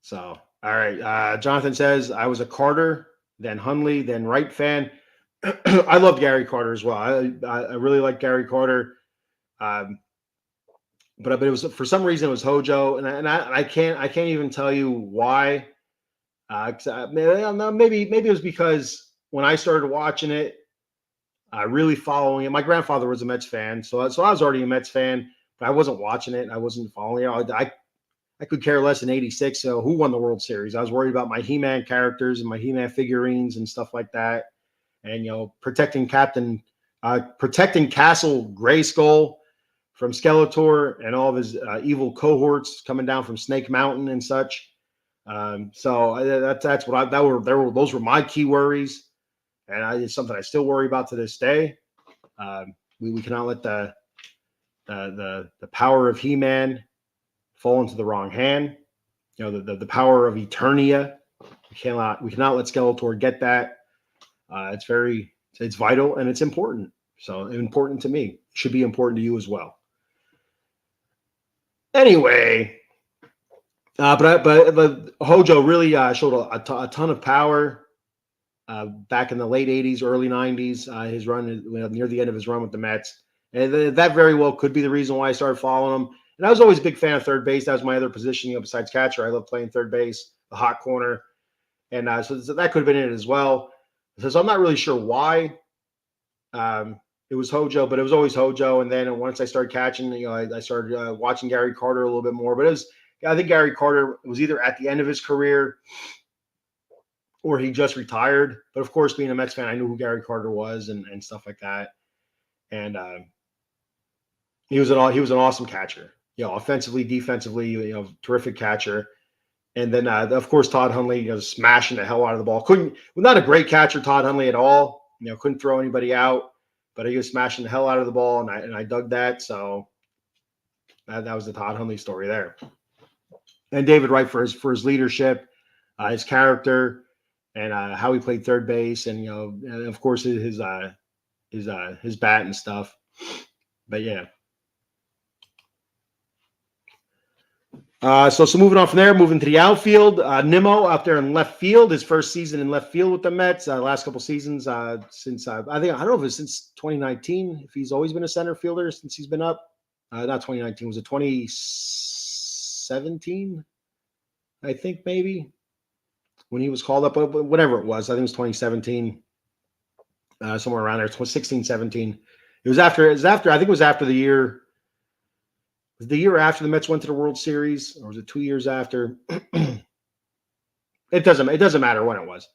So, all right. Jonathan says, I was a Carter, then Hundley, then Wright fan. I love Gary Carter as well. I really like Gary Carter. But it was, for some reason, it was Hojo, and I can't even tell you why. Maybe it was because when I started watching it, really following it. My grandfather was a Mets fan, so I was already a Mets fan, but I wasn't watching it. I wasn't following it. I could care less in '86. So who won the World Series? I was worried about my He-Man characters and my He-Man figurines and stuff like that, and protecting Castle Grayskull from Skeletor and all of his evil cohorts coming down from Snake Mountain and such. So that's what those were my key worries. And it's something I still worry about to this day. We cannot let the power of He-Man fall into the wrong hand. The power of Eternia. We cannot let Skeletor get that. It's vital and it's important. So important to me. Should be important to you as well. Anyway, but Hojo really showed a ton of power. Back in the late 80s, early 90s, his run near the end of his run with the Mets. And that very well could be the reason why I started following him. And I was always a big fan of third base. That was my other position, besides catcher. I love playing third base, the hot corner. And so that could have been it as well. So I'm not really sure why it was Hojo, but it was always Hojo. And then once I started catching, I started watching Gary Carter a little bit more. But I think Gary Carter was either at the end of his career or he just retired. But of course, being a Mets fan, I knew who Gary Carter was and stuff like that. And he was an awesome catcher. Offensively, defensively, terrific catcher. And then of course Todd Hundley, smashing the hell out of the ball. Not a great catcher, Todd Hundley, at all. Couldn't throw anybody out, but he was smashing the hell out of the ball, and I dug that. So that was the Todd Hundley story there. And David Wright for his leadership, his character, and how he played third base, and and of course his bat and stuff. But yeah. So moving on from there, moving to the outfield, Nimmo out there in left field, his first season in left field with the Mets. Last couple seasons since I don't know if it's since 2019, if he's always been a center fielder since he's been up. Not 2019, was it 2017? I think maybe when he was called up, but whatever it was, I think it was 2017, somewhere around there, 16, 17. It was after. I think it was after the year. Was the year after the Mets went to the World Series, or was it 2 years after? It doesn't matter when it was.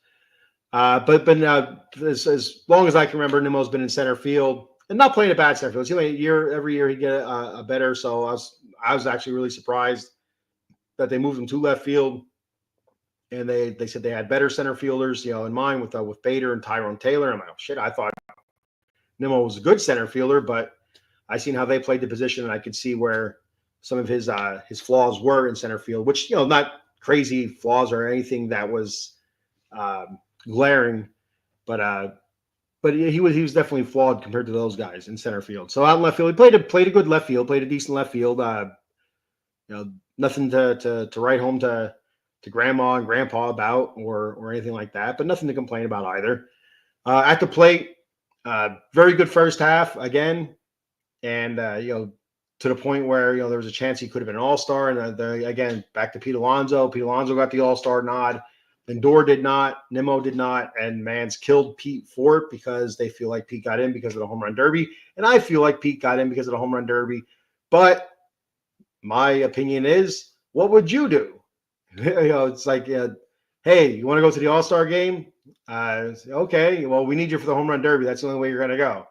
But as long as I can remember, Nimmo's been in center field and not playing a bad center field. Every year he'd get a better. So I was actually really surprised that they moved him to left field, and they said they had better center fielders, in mind with Bader and Tyrone Taylor. I'm like, oh, shit, I thought Nimmo was a good center fielder, but I seen how they played the position, and I could see where some of his flaws were in center field, which, not crazy flaws or anything that was glaring, but he was definitely flawed compared to those guys in center field. So out in left field, he played a good left field, played a decent left field. Nothing to write home to grandma and grandpa about or anything like that, but nothing to complain about either. At the plate, Very good first half again, and to the point where there was a chance he could have been an all-star. And again, back to Pete Alonso. Pete Alonso got the all-star nod. Lindor did not. Nimmo did not. And Mans killed Pete for it because they feel like Pete got in because of the home run derby. And I feel like Pete got in because of the home run derby. But my opinion is, what would you do? It's like, hey, you want to go to the all-star game? Okay, well, we need you for the home run derby. That's the only way you're going to go.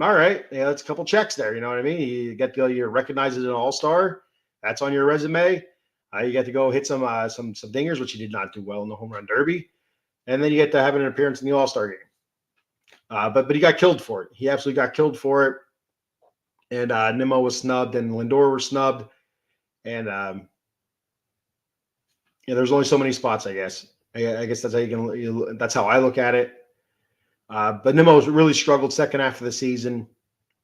All right, that's a couple checks there. You know what I mean? You get you're recognized as an all-star. That's on your resume. You get to go hit some dingers, which he did not do well in the home run derby, and then you get to have an appearance in the all-star game. But he got killed for it. He absolutely got killed for it. And Nimmo was snubbed, and Lindor was snubbed, and there's only so many spots, I guess. I guess that's how that's how I look at it. But Nimmo's really struggled second half of the season.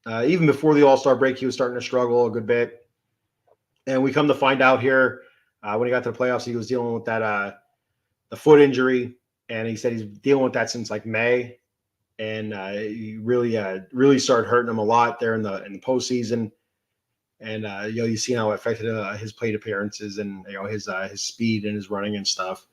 Even before the All-Star break, he was starting to struggle a good bit. And we come to find out here, when he got to the playoffs, he was dealing with that the foot injury, and he said he's dealing with that since like May, and he really started hurting him a lot there in the postseason. And you see how it affected his plate appearances and his speed and his running and stuff.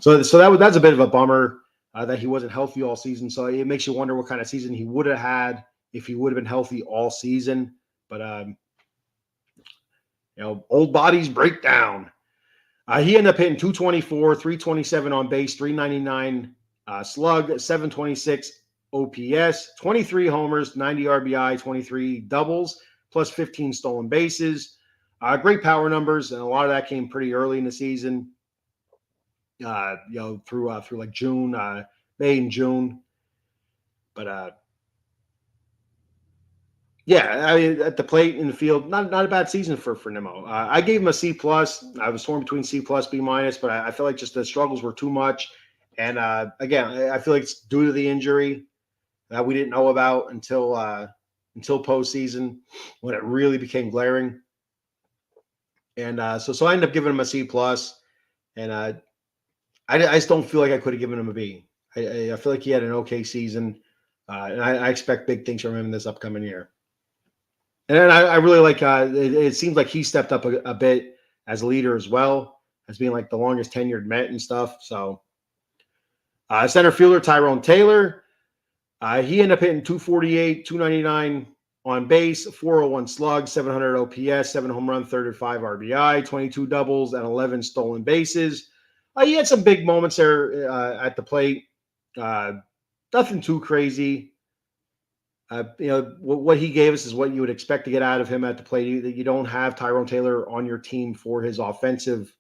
So that's a bit of a bummer that he wasn't healthy all season. So it makes you wonder what kind of season he would have had if he would have been healthy all season. But old bodies break down. He ended up hitting 224, 327 on base, 399 slug, 726 OPS, 23 homers, 90 RBI, 23 doubles, plus 15 stolen bases. Great power numbers, and a lot of that came pretty early in the season. Through like June, May and June. But I mean, at the plate in the field, not a bad season for Nimmo. I gave him a C+. I was torn between C+, B-, but I feel like just the struggles were too much. And again, I feel like it's due to the injury that we didn't know about until postseason, when it really became glaring. And so I ended up giving him a C+. And I just don't feel like I could have given him a B. I feel like he had an okay season, and I expect big things from him in this upcoming year. And then I really like it seems like he stepped up a bit as a leader as well, as being like the longest tenured Met and stuff. So center fielder Tyrone Taylor, he ended up hitting 248, 299 on base, 401 slug, 700 OPS, 7 home run, 35 RBI, 22 doubles, and 11 stolen bases. He had some big moments there at the plate. Nothing too crazy. What he gave us is what you would expect to get out of him at the plate. You don't have Tyrone Taylor on your team for his offensive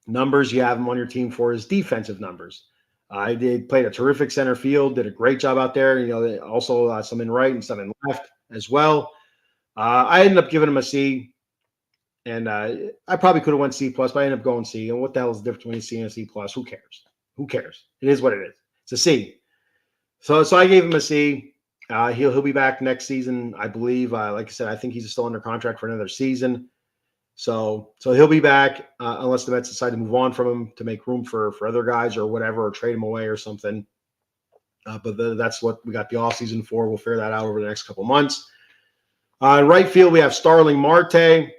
numbers. You have him on your team for his defensive numbers. Played a terrific center field, did a great job out there. Also some in right and some in left as well. I ended up giving him a C. And I probably could have went C+, but I ended up going C. And what the hell is the difference between a C and a C+? Who cares? Who cares? It is what it is. It's a C. So I gave him a C. He'll be back next season, I believe. Like I said, I think he's still under contract for another season. So he'll be back unless the Mets decide to move on from him to make room for other guys or whatever, or trade him away or something. But that's what we got the offseason for. We'll figure that out over the next couple months. In right field, we have Starling Marte.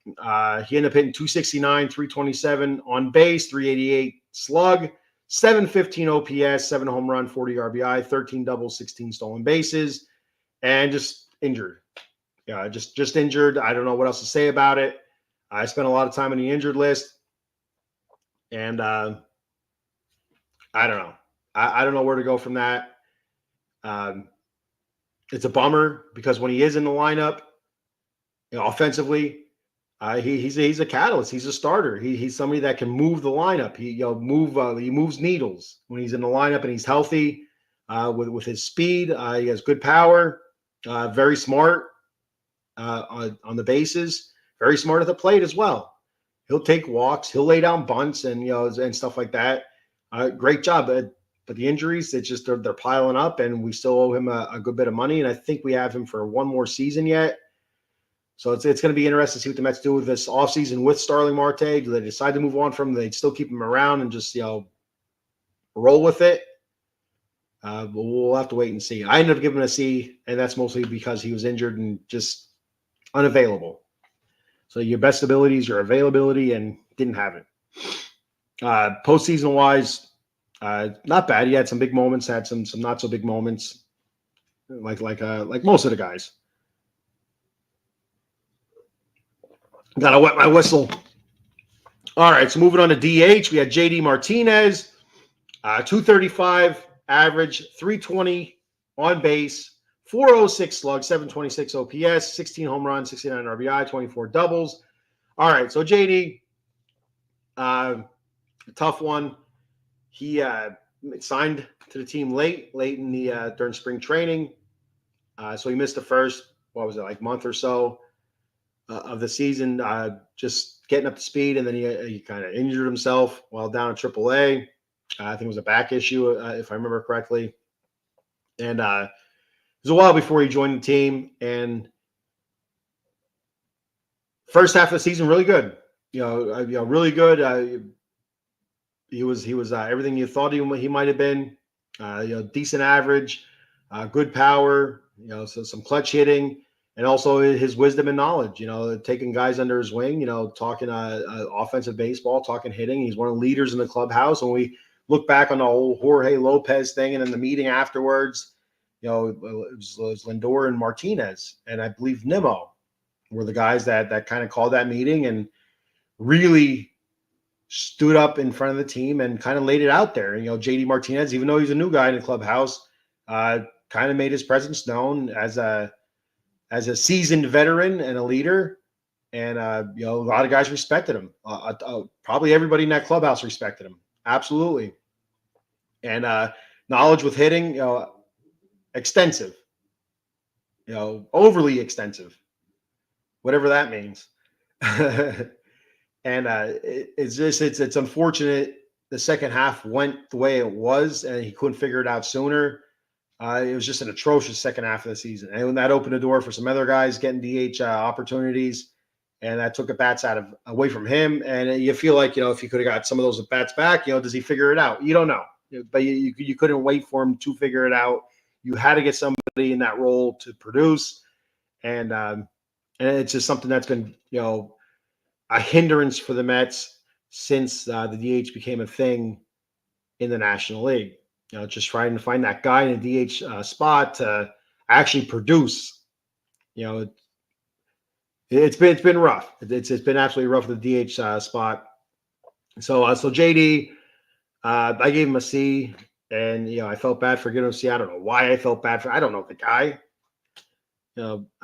He ended up hitting 269, 327 on base, 388 slug, 715 OPS, 7 home run, 40 RBI, 13 doubles, 16 stolen bases, and just injured. Yeah, just injured. I don't know what else to say about it. I spent a lot of time on the injured list, and I don't know. I don't know where to go from that. It's a bummer because when he is in the lineup, offensively, he's a catalyst. He's a starter. He's somebody that can move the lineup. He moves needles when he's in the lineup, and he's healthy with his speed. He has good power. Very smart on the bases. Very smart at the plate as well. He'll take walks. He'll lay down bunts and stuff like that. Great job. But the injuries, it's just they're piling up, and we still owe him a good bit of money. And I think we have him for one more season yet. So it's going to be interesting to see what the Mets do with this offseason with Starling Marte. Do they decide to move on from him? Do they still keep him around and just roll with it? But we'll have to wait and see. I ended up giving him a C, and that's mostly because he was injured and just unavailable. So your best ability is your availability, and didn't have it. Postseason wise, not bad. He had some big moments, had some not so big moments, like most of the guys. Gotta wet my whistle. All right, so moving on to DH, we had JD Martinez, 235 average, 320 on base, 406 slug, 726 OPS, 16 home runs, 69 RBI, 24 doubles. All right, so JD, tough one. He signed to the team late in the during spring training, so he missed the first, what was it, like month or so of the season, just getting up to speed, and then he kind of injured himself while down at AAA. I think it was a back issue, if I remember correctly. And it was a while before he joined the team. And first half of the season, really good. Really good. He was everything you thought he might have been. Decent average, good power. So some clutch hitting. And also his wisdom and knowledge, taking guys under his wing, talking offensive baseball, talking hitting. He's one of the leaders in the clubhouse. When we look back on the whole Jorge Lopez thing and then the meeting afterwards, it was Lindor and Martinez, and I believe Nimmo were the guys that kind of called that meeting and really stood up in front of the team and kind of laid it out there. JD Martinez, even though he's a new guy in the clubhouse, kind of made his presence known as a seasoned veteran and a leader. And, a lot of guys respected him. Probably everybody in that clubhouse respected him. Absolutely. And knowledge with hitting, extensive, overly extensive, whatever that means. And it's unfortunate the second half went the way it was, and he couldn't figure it out sooner. It was just an atrocious second half of the season. And that opened the door for some other guys getting DH opportunities, and that took at bats away from him. And you feel like, if he could have got some of those at bats back, does he figure it out? You don't know. But you couldn't wait for him to figure it out. You had to get somebody in that role to produce. And it's just something that's been, a hindrance for the Mets since the DH became a thing in the National League. Just trying to find that guy in the DH spot to actually produce. It's been rough. It's been absolutely rough with the DH spot. So JD, I gave him a C, and I felt bad for giving him a C. I don't know why I felt bad for. I don't know the guy.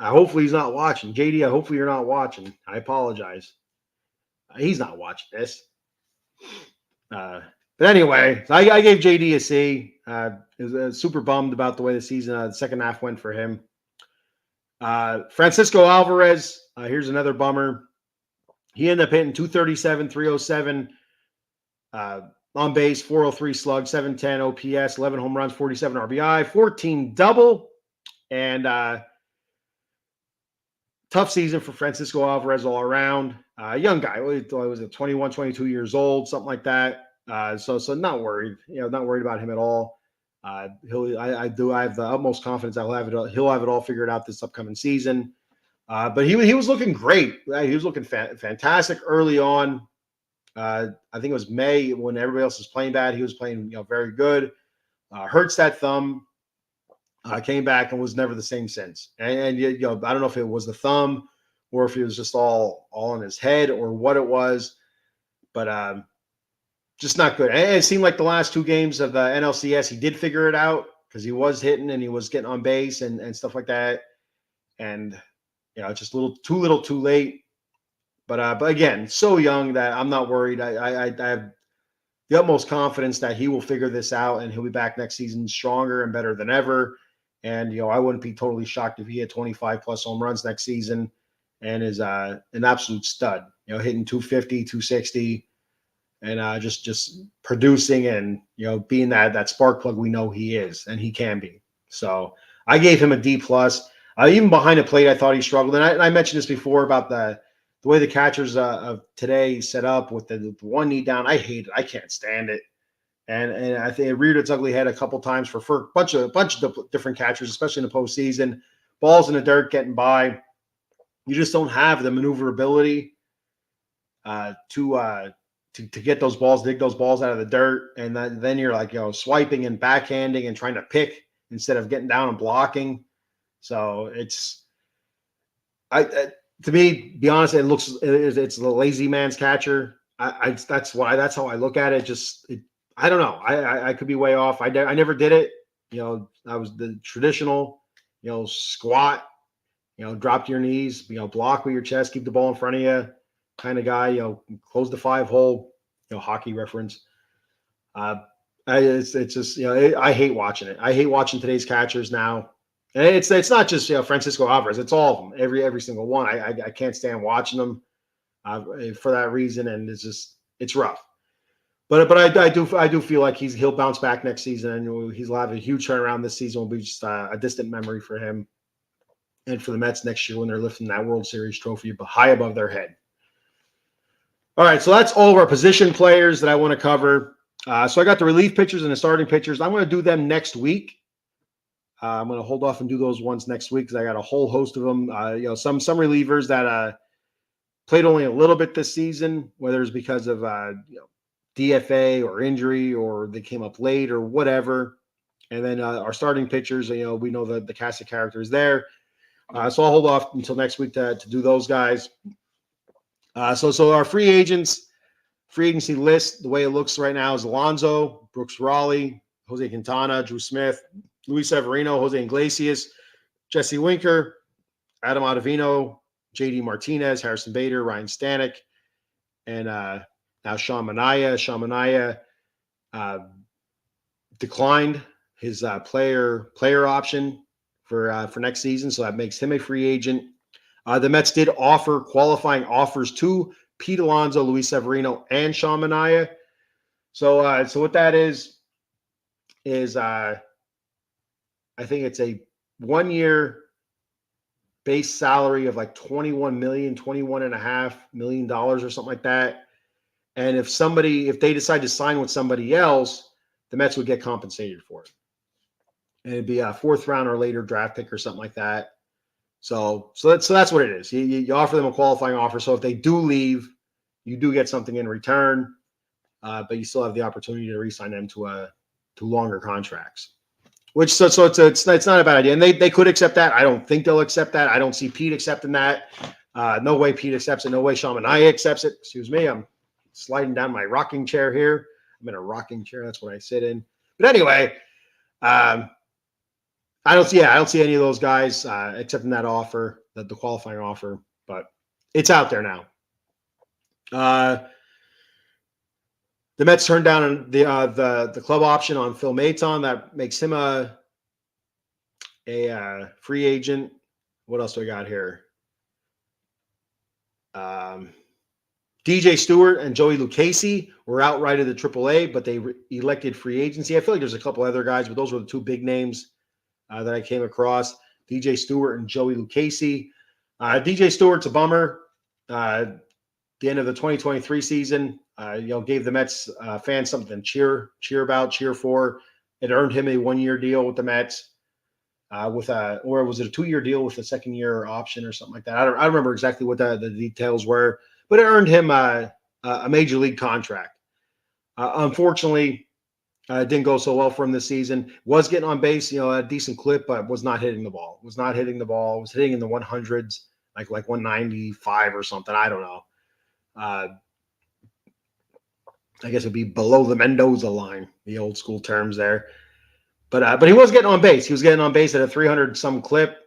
Hopefully he's not watching. JD, hopefully you're not watching. I apologize. He's not watching this. But anyway, I gave JD a C. Was super bummed about the way the season, the second half went for him. Francisco Alvarez, here's another bummer. He ended up hitting 237, 307 on base, 403 slug, 710 OPS, 11 home runs, 47 RBI, 14 double, and tough season for Francisco Alvarez all around. Young guy, was it 21, 22 years old, something like that. So not worried, not worried about him at all. I have the utmost confidence that he'll have it all figured out this upcoming season. But he was looking great. He was looking fantastic early on. I think it was May when everybody else was playing bad. He was playing, very good. Hurts that thumb. Came back and was never the same since. And I don't know if it was the thumb or if it was just all in his head or what it was, but just not good. And it seemed like the last two games of the NLCS, he did figure it out because he was hitting and he was getting on base and stuff like that. And just too little, too late. But again, so young that I'm not worried. I have the utmost confidence that he will figure this out and he'll be back next season stronger and better than ever. And, I wouldn't be totally shocked if he had 25 plus home runs next season and is an absolute stud, hitting 250, 260 and just producing and, being that spark plug we know he is and he can be. So I gave him a D plus. Even behind the plate, I thought he struggled. And I mentioned this before about the way the catchers of today set up with the one knee down. I hate it. I can't stand it. And I think it reared its ugly head a couple times for a bunch of different catchers, especially in the postseason. Balls in the dirt getting by. You just don't have the maneuverability to get those balls, dig those balls out of the dirt, and then you're like swiping and backhanding and trying to pick instead of getting down and blocking. So it's to me, be honest, it's the lazy man's catcher. That's how I look at it. I don't know. I could be way off. I never did it. I was the traditional, squat, drop to your knees, block with your chest, keep the ball in front of you kind of guy, close the 5-hole, hockey reference. It's just, I hate watching it. I hate watching today's catchers now. And it's not just, Francisco Alvarez, it's all of them, every single one. I can't stand watching them for that reason. And it's rough. But I do feel like he'll bounce back next season, and he'll have a huge turnaround this season. Will be just a distant memory for him and for the Mets next year when they're lifting that World Series trophy high above their head. All right, so that's all of our position players that I want to cover. So I got the relief pitchers and the starting pitchers. I'm going to do them next week. I'm going to hold off and do those ones next week because I got a whole host of them. Some relievers that played only a little bit this season, whether it's because of DFA or injury or they came up late or whatever. And then our starting pitchers, we know the cast of characters there. So I'll hold off until next week to do those guys. So our free agency list, the way it looks right now is Alonso, Brooks Raleigh, Jose Quintana, Drew Smith, Luis Severino, Jose Iglesias, Jesse Winker, Adam Ottavino, JD Martinez, Harrison Bader, Ryan Stanek, and now Sean Manaea. Sean Manaea declined his player option for next season, so that makes him a free agent. The Mets did offer qualifying offers to Pete Alonso, Luis Severino, and Sean Manaea. So what that is I think it's a 1-year base salary of like $21.5 million or something like that. And if they decide to sign with somebody else, the Mets would get compensated for it. And it'd be a 4th round or later draft pick or something like that. So that's what it is. You offer them a qualifying offer. So if they do leave, you do get something in return, but you still have the opportunity to re-sign them to longer contracts. Which it's not a bad idea, and they could accept that. I don't think they'll accept that. I don't see Pete accepting that. No way Pete accepts it. No way Sean Manaea accepts it. Excuse me, I'm sliding down my rocking chair here. I'm in a rocking chair. That's what I sit in. But anyway, I don't see any of those guys accepting that offer, the qualifying offer. But it's out there now. The Mets turned down the club option on Phil Maton. That makes him a free agent. What else do I got here? DJ Stewart and Joey Lucchesi were outrighted to AAA, but they elected free agency. I feel like there's a couple other guys, but those were the two big names that I came across. DJ Stewart and Joey Lucchesi. DJ Stewart's a bummer. The end of the 2023 season, gave the Mets fans something to cheer about, cheer for. It earned him a 1-year deal with the Mets, or was it a 2-year deal with a 2nd-year option or something like that? I don't remember exactly what the details were, but it earned him a major league contract. Unfortunately, it didn't go so well for him this season. Was getting on base, a decent clip, but was not hitting the ball. Was hitting in the 100s, like 195 or something. I don't know. I guess it'd be below the Mendoza line, the old school terms there. But he was getting on base. He was getting on base at a 300 some clip.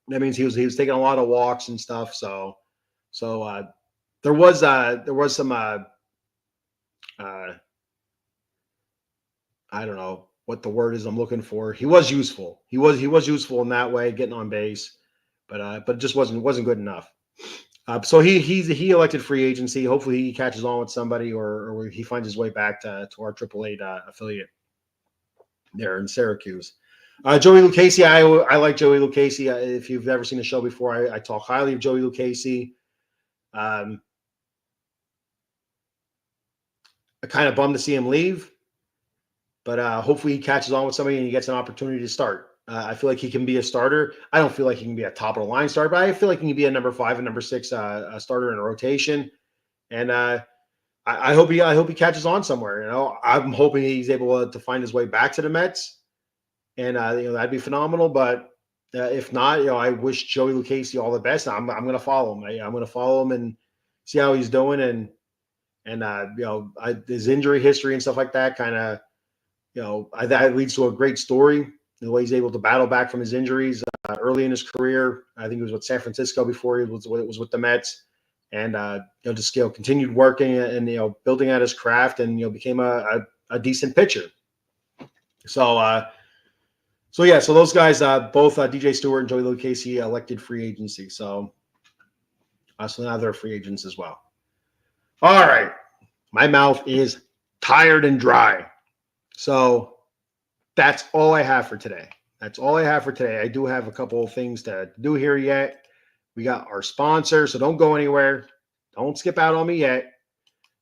That means he was taking a lot of walks and stuff. So there was some I don't know what the word is I'm looking for. He was useful. He was useful in that way, getting on base, but it just wasn't good enough. So he elected free agency. Hopefully he catches on with somebody or he finds his way back to our AAA affiliate there in Syracuse. Joey Lucchesi, I like Joey Lucchesi. If you've ever seen the show before, I talk highly of Joey Lucchesi. I kind of bummed to see him leave. but hopefully he catches on with somebody and he gets an opportunity to start. I feel like he can be a starter. I don't feel like he can be a top of the line starter, but I feel like he can be a number 5 and number 6 a starter in a rotation. And I hope he catches on somewhere. You know, I'm hoping he's able to find his way back to the Mets, and that'd be phenomenal. But if not, I wish Joey Lucchesi all the best. I'm going to follow him. I'm going to follow him and see how he's doing, and his injury history and stuff like that kind of that leads to a great story. The way he's able to battle back from his injuries early in his career. I think he was with San Francisco before he was with the Mets, and just continued working and building out his craft, and became a decent pitcher. So those guys, both DJ Stewart and Joey Lucchesi, elected free agency. So now they're free agents as well. All right, my mouth is tired and dry, so that's all I have for today. I do have a couple of things to do here yet. We got our sponsor, so don't go anywhere. Don't skip out on me yet,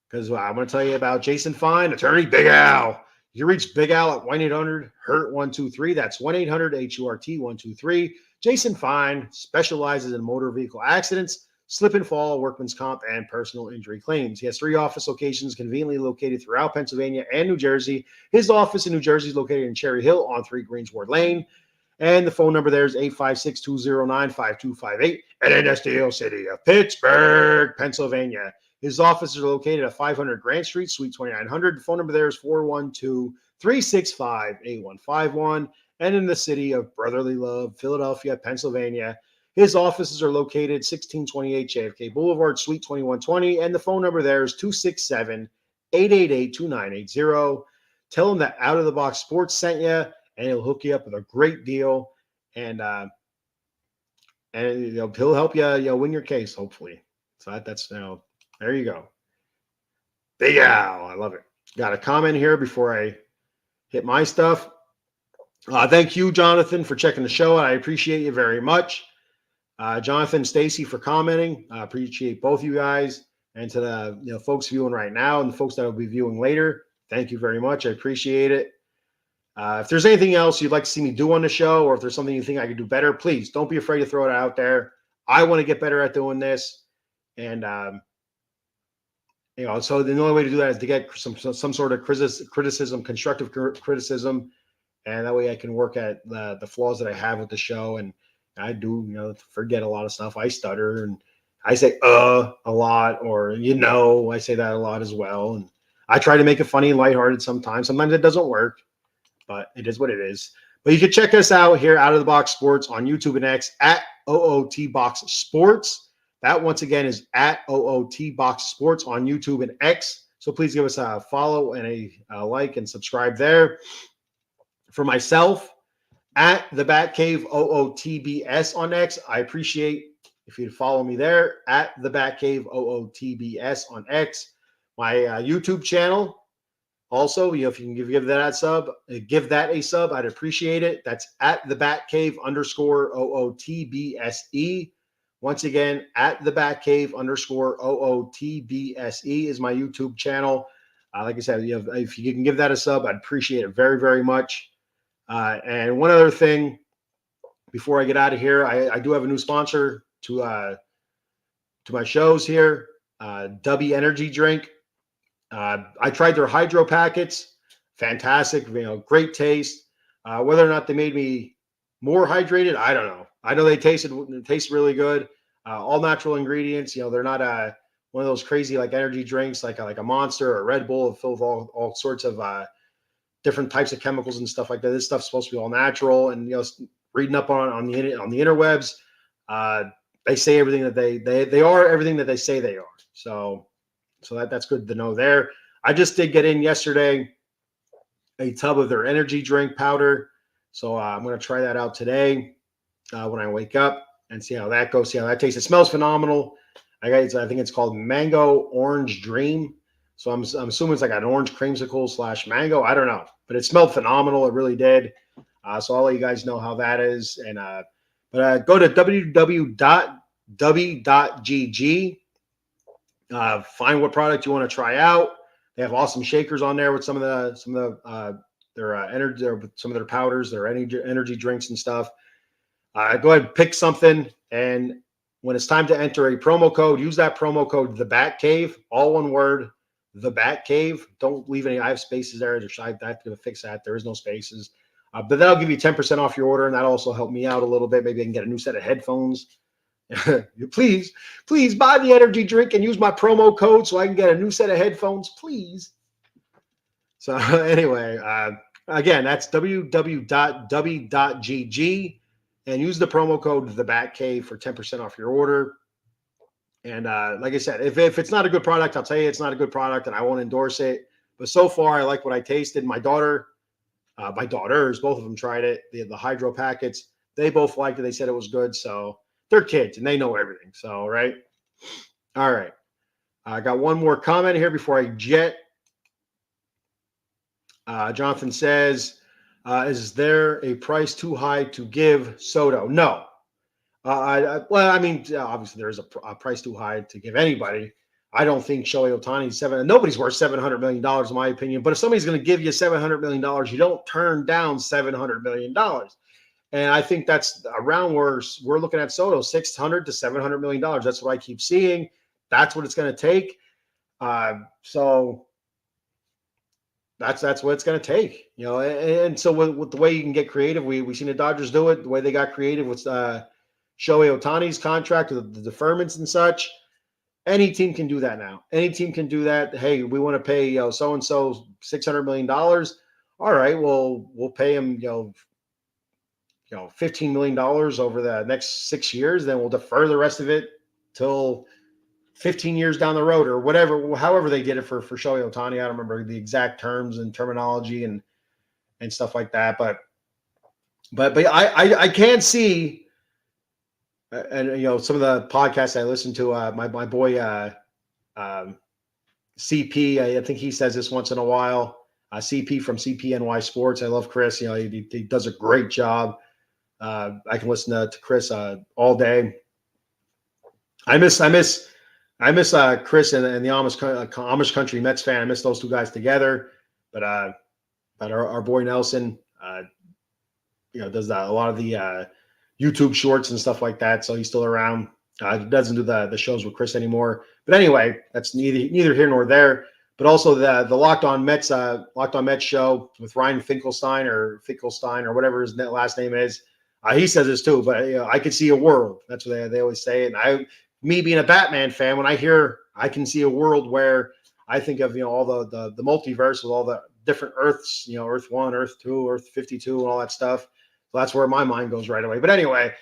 because I'm going to tell you about Jason Fine, attorney Big Al. You can reach Big Al at 1-800-HURT-123. That's 1-800-HURT-123. Jason Fine specializes in motor vehicle accidents, slip and fall, workman's comp, and personal injury claims. He has 3 office locations conveniently located throughout Pennsylvania and New Jersey. His office in New Jersey is located in Cherry Hill on 3 Greensward Lane. And the phone number there is 856-209-5258. And in the Steel City of Pittsburgh, Pennsylvania. His offices are located at 500 Grant Street, Suite 2900. The phone number there is 412-365-8151. And in the city of Brotherly Love, Philadelphia, Pennsylvania, his offices are located 1628 JFK Boulevard, Suite 2120. And the phone number there is 267-888-2980. Tell him that Out of the Box Sports sent you, and he'll hook you up with a great deal. And he'll help you win your case, hopefully. So that's there you go. Big Al. I love it. Got a comment here before I hit my stuff. Thank you, Jonathan, for checking the show. I appreciate you very much. Jonathan, Stacy, for commenting. I appreciate both you guys. And to the folks viewing right now and the folks that will be viewing later, thank you very much. I appreciate it. If there's anything else you'd like to see me do on the show, or if there's something you think I could do better, please don't be afraid to throw it out there. I want to get better at doing this. And, so the only way to do that is to get some sort of criticism, constructive criticism. And that way I can work at the flaws that I have with the show. And I do, forget a lot of stuff. I stutter and I say, a lot, or, I say that a lot as well. And I try to make it funny and lighthearted sometimes. Sometimes it doesn't work, but it is what it is. But you can check us out here, Out of the Box Sports, on YouTube and X at OOT Box Sports. That, once again, is at OOT Box Sports on YouTube and X. So please give us a follow and a like and subscribe there. For myself, at the Batcave OOTBS on X, I appreciate if you'd follow me there, at the Batcave OOTBS on X. My YouTube channel, also, if you can give that a sub, I'd appreciate it. That's at the Batcave _OOTBSE. Once again, at the Batcave _OOTBSE is my YouTube channel. Like I said, if you can give that a sub, I'd appreciate it very, very much. And one other thing before I get out of here, I do have a new sponsor to my shows here, W Energy Drink. I tried their hydro packets. Fantastic, great taste. Whether or not they made me more hydrated, I don't know. I know they taste really good. All natural ingredients. They're not one of those crazy like energy drinks like a Monster or a Red Bull filled with all sorts of different types of chemicals and stuff like that. This stuff's supposed to be all natural. And reading up on the interwebs, they say everything that they are everything that they say they are. So that's good to know there. I just did get in yesterday a tub of their energy drink powder. So I'm going to try that out today when I wake up and see how that goes, see how that tastes. It smells phenomenal. I think it's called Mango Orange Dream. So I'm assuming it's like an orange creamsicle / mango. I don't know, but it smelled phenomenal. It really did. So I'll let you guys know how that is. And but go to www.w.gg. Find what product you want to try out. They have awesome shakers on there with some of the energy, some of their powders, their energy drinks and stuff. Go ahead and pick something, and when it's time to enter a promo code, use that promo code, The Bat Cave, all one word, The Bat Cave. Don't leave any. I have spaces there. I have to fix that. There is no spaces. But that'll give you 10% off your order, and that'll also help me out a little bit. Maybe I can get a new set of headphones. please buy the energy drink and use my promo code so I can get a new set of headphones, please. So anyway, again, that's www.w.gg, and use the promo code The Bat Cave for 10% off your order. And like I said, if it's not a good product, I'll tell you it's not a good product, and I won't endorse it. But so far, I like what I tasted. My daughters, both of them tried it. The hydro packets, they both liked it. They said it was good. So they're kids and they know everything. So, right. All right. I got one more comment here before I jet. Jonathan says, is there a price too high to give Soto? No. Obviously there is a price too high to give anybody. I don't think Shohei Ohtani's nobody's worth $700 million in my opinion. But if somebody's going to give you $700 million, you don't turn down $700 million. And I think that's around where we're looking at Soto, $600 to $700 million. That's what I keep seeing. That's what it's going to take. So that's what it's going to take, And so with the way you can get creative, we seen the Dodgers do it. The way they got creative with Shohei Ohtani's contract, the deferments and such. Any team can do that now. Any team can do that. Hey, we want to pay so and so $600 million. All right, well, we'll pay him $15 million over the next 6 years. Then we'll defer the rest of it till 15 years down the road or whatever. However they did it for Shohei Ohtani. I don't remember the exact terms and terminology and stuff like that. But I can see. And some of the podcasts I listen to, my boy CP, I think he says this once in a while. CP from CPNY Sports. I love Chris. He does a great job. I can listen to Chris all day. I miss Chris and the Amish Country Mets fan. I miss those two guys together. But our boy Nelson, does a lot of the YouTube shorts and stuff like that. So he's still around. He doesn't do the shows with Chris anymore. But anyway, that's neither here nor there. But also the Locked On Mets show with Ryan Finkelstein or whatever his last name is. He says this too. But I could see a world. That's what they always say. And me being a Batman fan, when I hear I can see a world where I think of all the multiverse with all the different Earths. Earth 1, Earth 2, Earth 52, and all that stuff. That's where my mind goes right away. But anyway,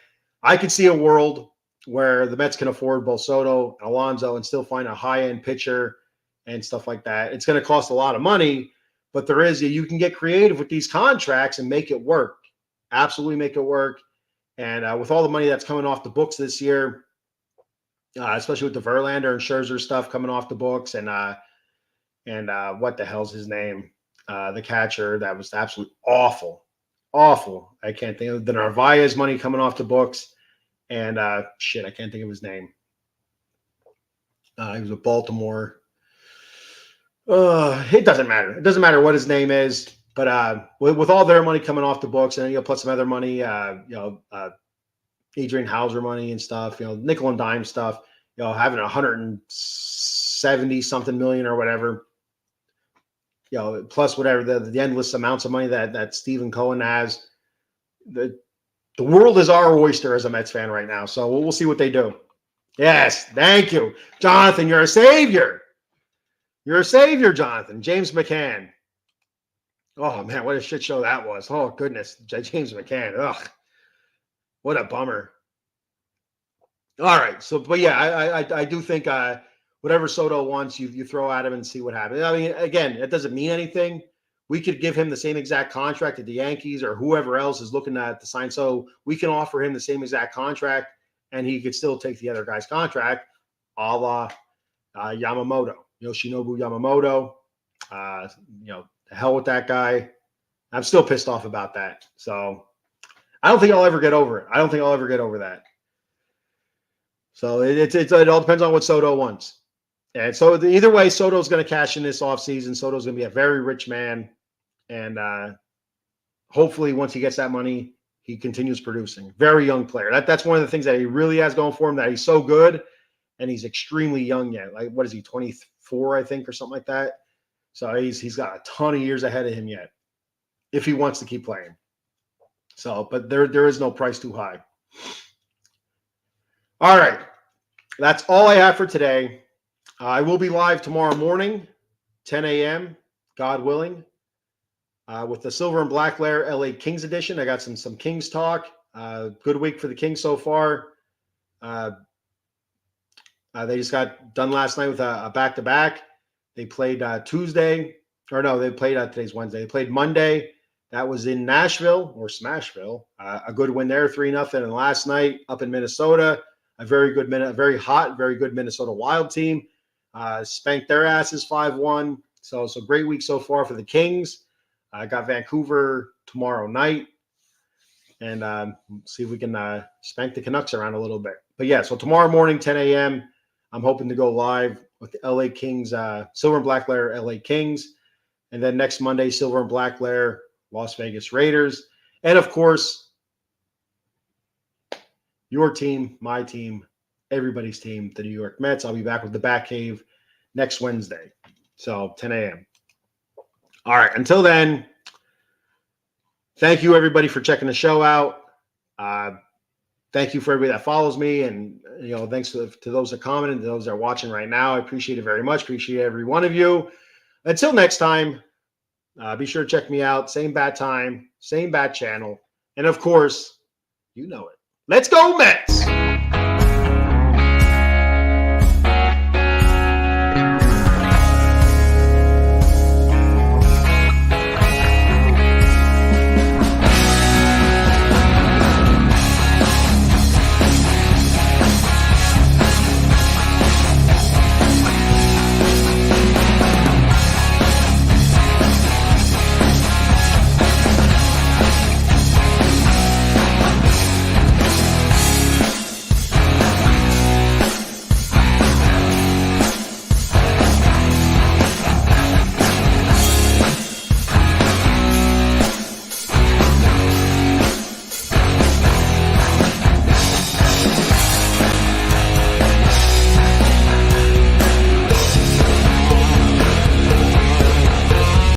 I could see a world where the Mets can afford both Soto and Alonso and still find a high-end pitcher and stuff like that. It's going to cost a lot of money, but you can get creative with these contracts and make it work. Absolutely make it work. And with all the money that's coming off the books this year, especially with the Verlander and Scherzer stuff coming off the books, and what the hell's his name? The catcher that was absolutely awful. I can't think of the Narvaez money coming off the books, and I can't think of his name. He was with Baltimore. It doesn't matter. It doesn't matter what his name is, but with all their money coming off the books, and plus some other money, Adrian Hauser money and stuff, nickel and dime stuff, having 170 something million or whatever. Plus whatever the endless amounts of money that Stephen Cohen has. The world is our oyster as a Mets fan right now. So we'll see what they do. Yes, thank you. Jonathan, you're a savior. You're a savior, Jonathan. James McCann. Oh, man, what a shit show that was. Oh, goodness. James McCann. Ugh. What a bummer. All right. So, but yeah, I do think whatever Soto wants, you throw at him and see what happens. I mean, again, it doesn't mean anything. We could give him the same exact contract that the Yankees or whoever else is looking at to sign. So we can offer him the same exact contract, and he could still take the other guy's contract, a la Yamamoto, Yoshinobu Yamamoto. The hell with that guy. I'm still pissed off about that. So I don't think I'll ever get over it. I don't think I'll ever get over that. So it all depends on what Soto wants. And so either way, Soto's going to cash in this offseason. Soto's going to be a very rich man. And hopefully once he gets that money, he continues producing. Very young player. That's one of the things that he really has going for him, that he's so good and he's extremely young yet. Like, what is he, 24, I think, or something like that? So he's got a ton of years ahead of him yet if he wants to keep playing. So, but there is no price too high. All right. That's all I have for today. I will be live tomorrow morning, 10 a.m., God willing, with the Silver and Black Lair LA Kings edition. I got some Kings talk. Good week for the Kings so far. They just got done last night with a back-to-back. They played Tuesday. Or no, they played today's Wednesday. They played Monday. That was in Nashville or Smashville. A good win there, 3-0. And last night up in Minnesota, a very hot, very good Minnesota Wild team. Spanked their asses 5-1. So great week so far for the Kings. I got Vancouver tomorrow night. And see if we can spank the Canucks around a little bit. But yeah, so tomorrow morning, 10 a.m., I'm hoping to go live with the LA Kings, Silver and Black Lair LA Kings. And then next Monday, Silver and Black Lair Las Vegas Raiders. And of course, your team, my team, everybody's team, the New York Mets. I'll be back with the Batcave next Wednesday. So 10 a.m. All right. Until then, thank you, everybody, for checking the show out. Thank you for everybody that follows me. And, thanks to those that commented, to those that are watching right now. I appreciate it very much. Appreciate every one of you. Until next time, be sure to check me out. Same bat time, same bat channel. And, of course, you know it. Let's go, Mets!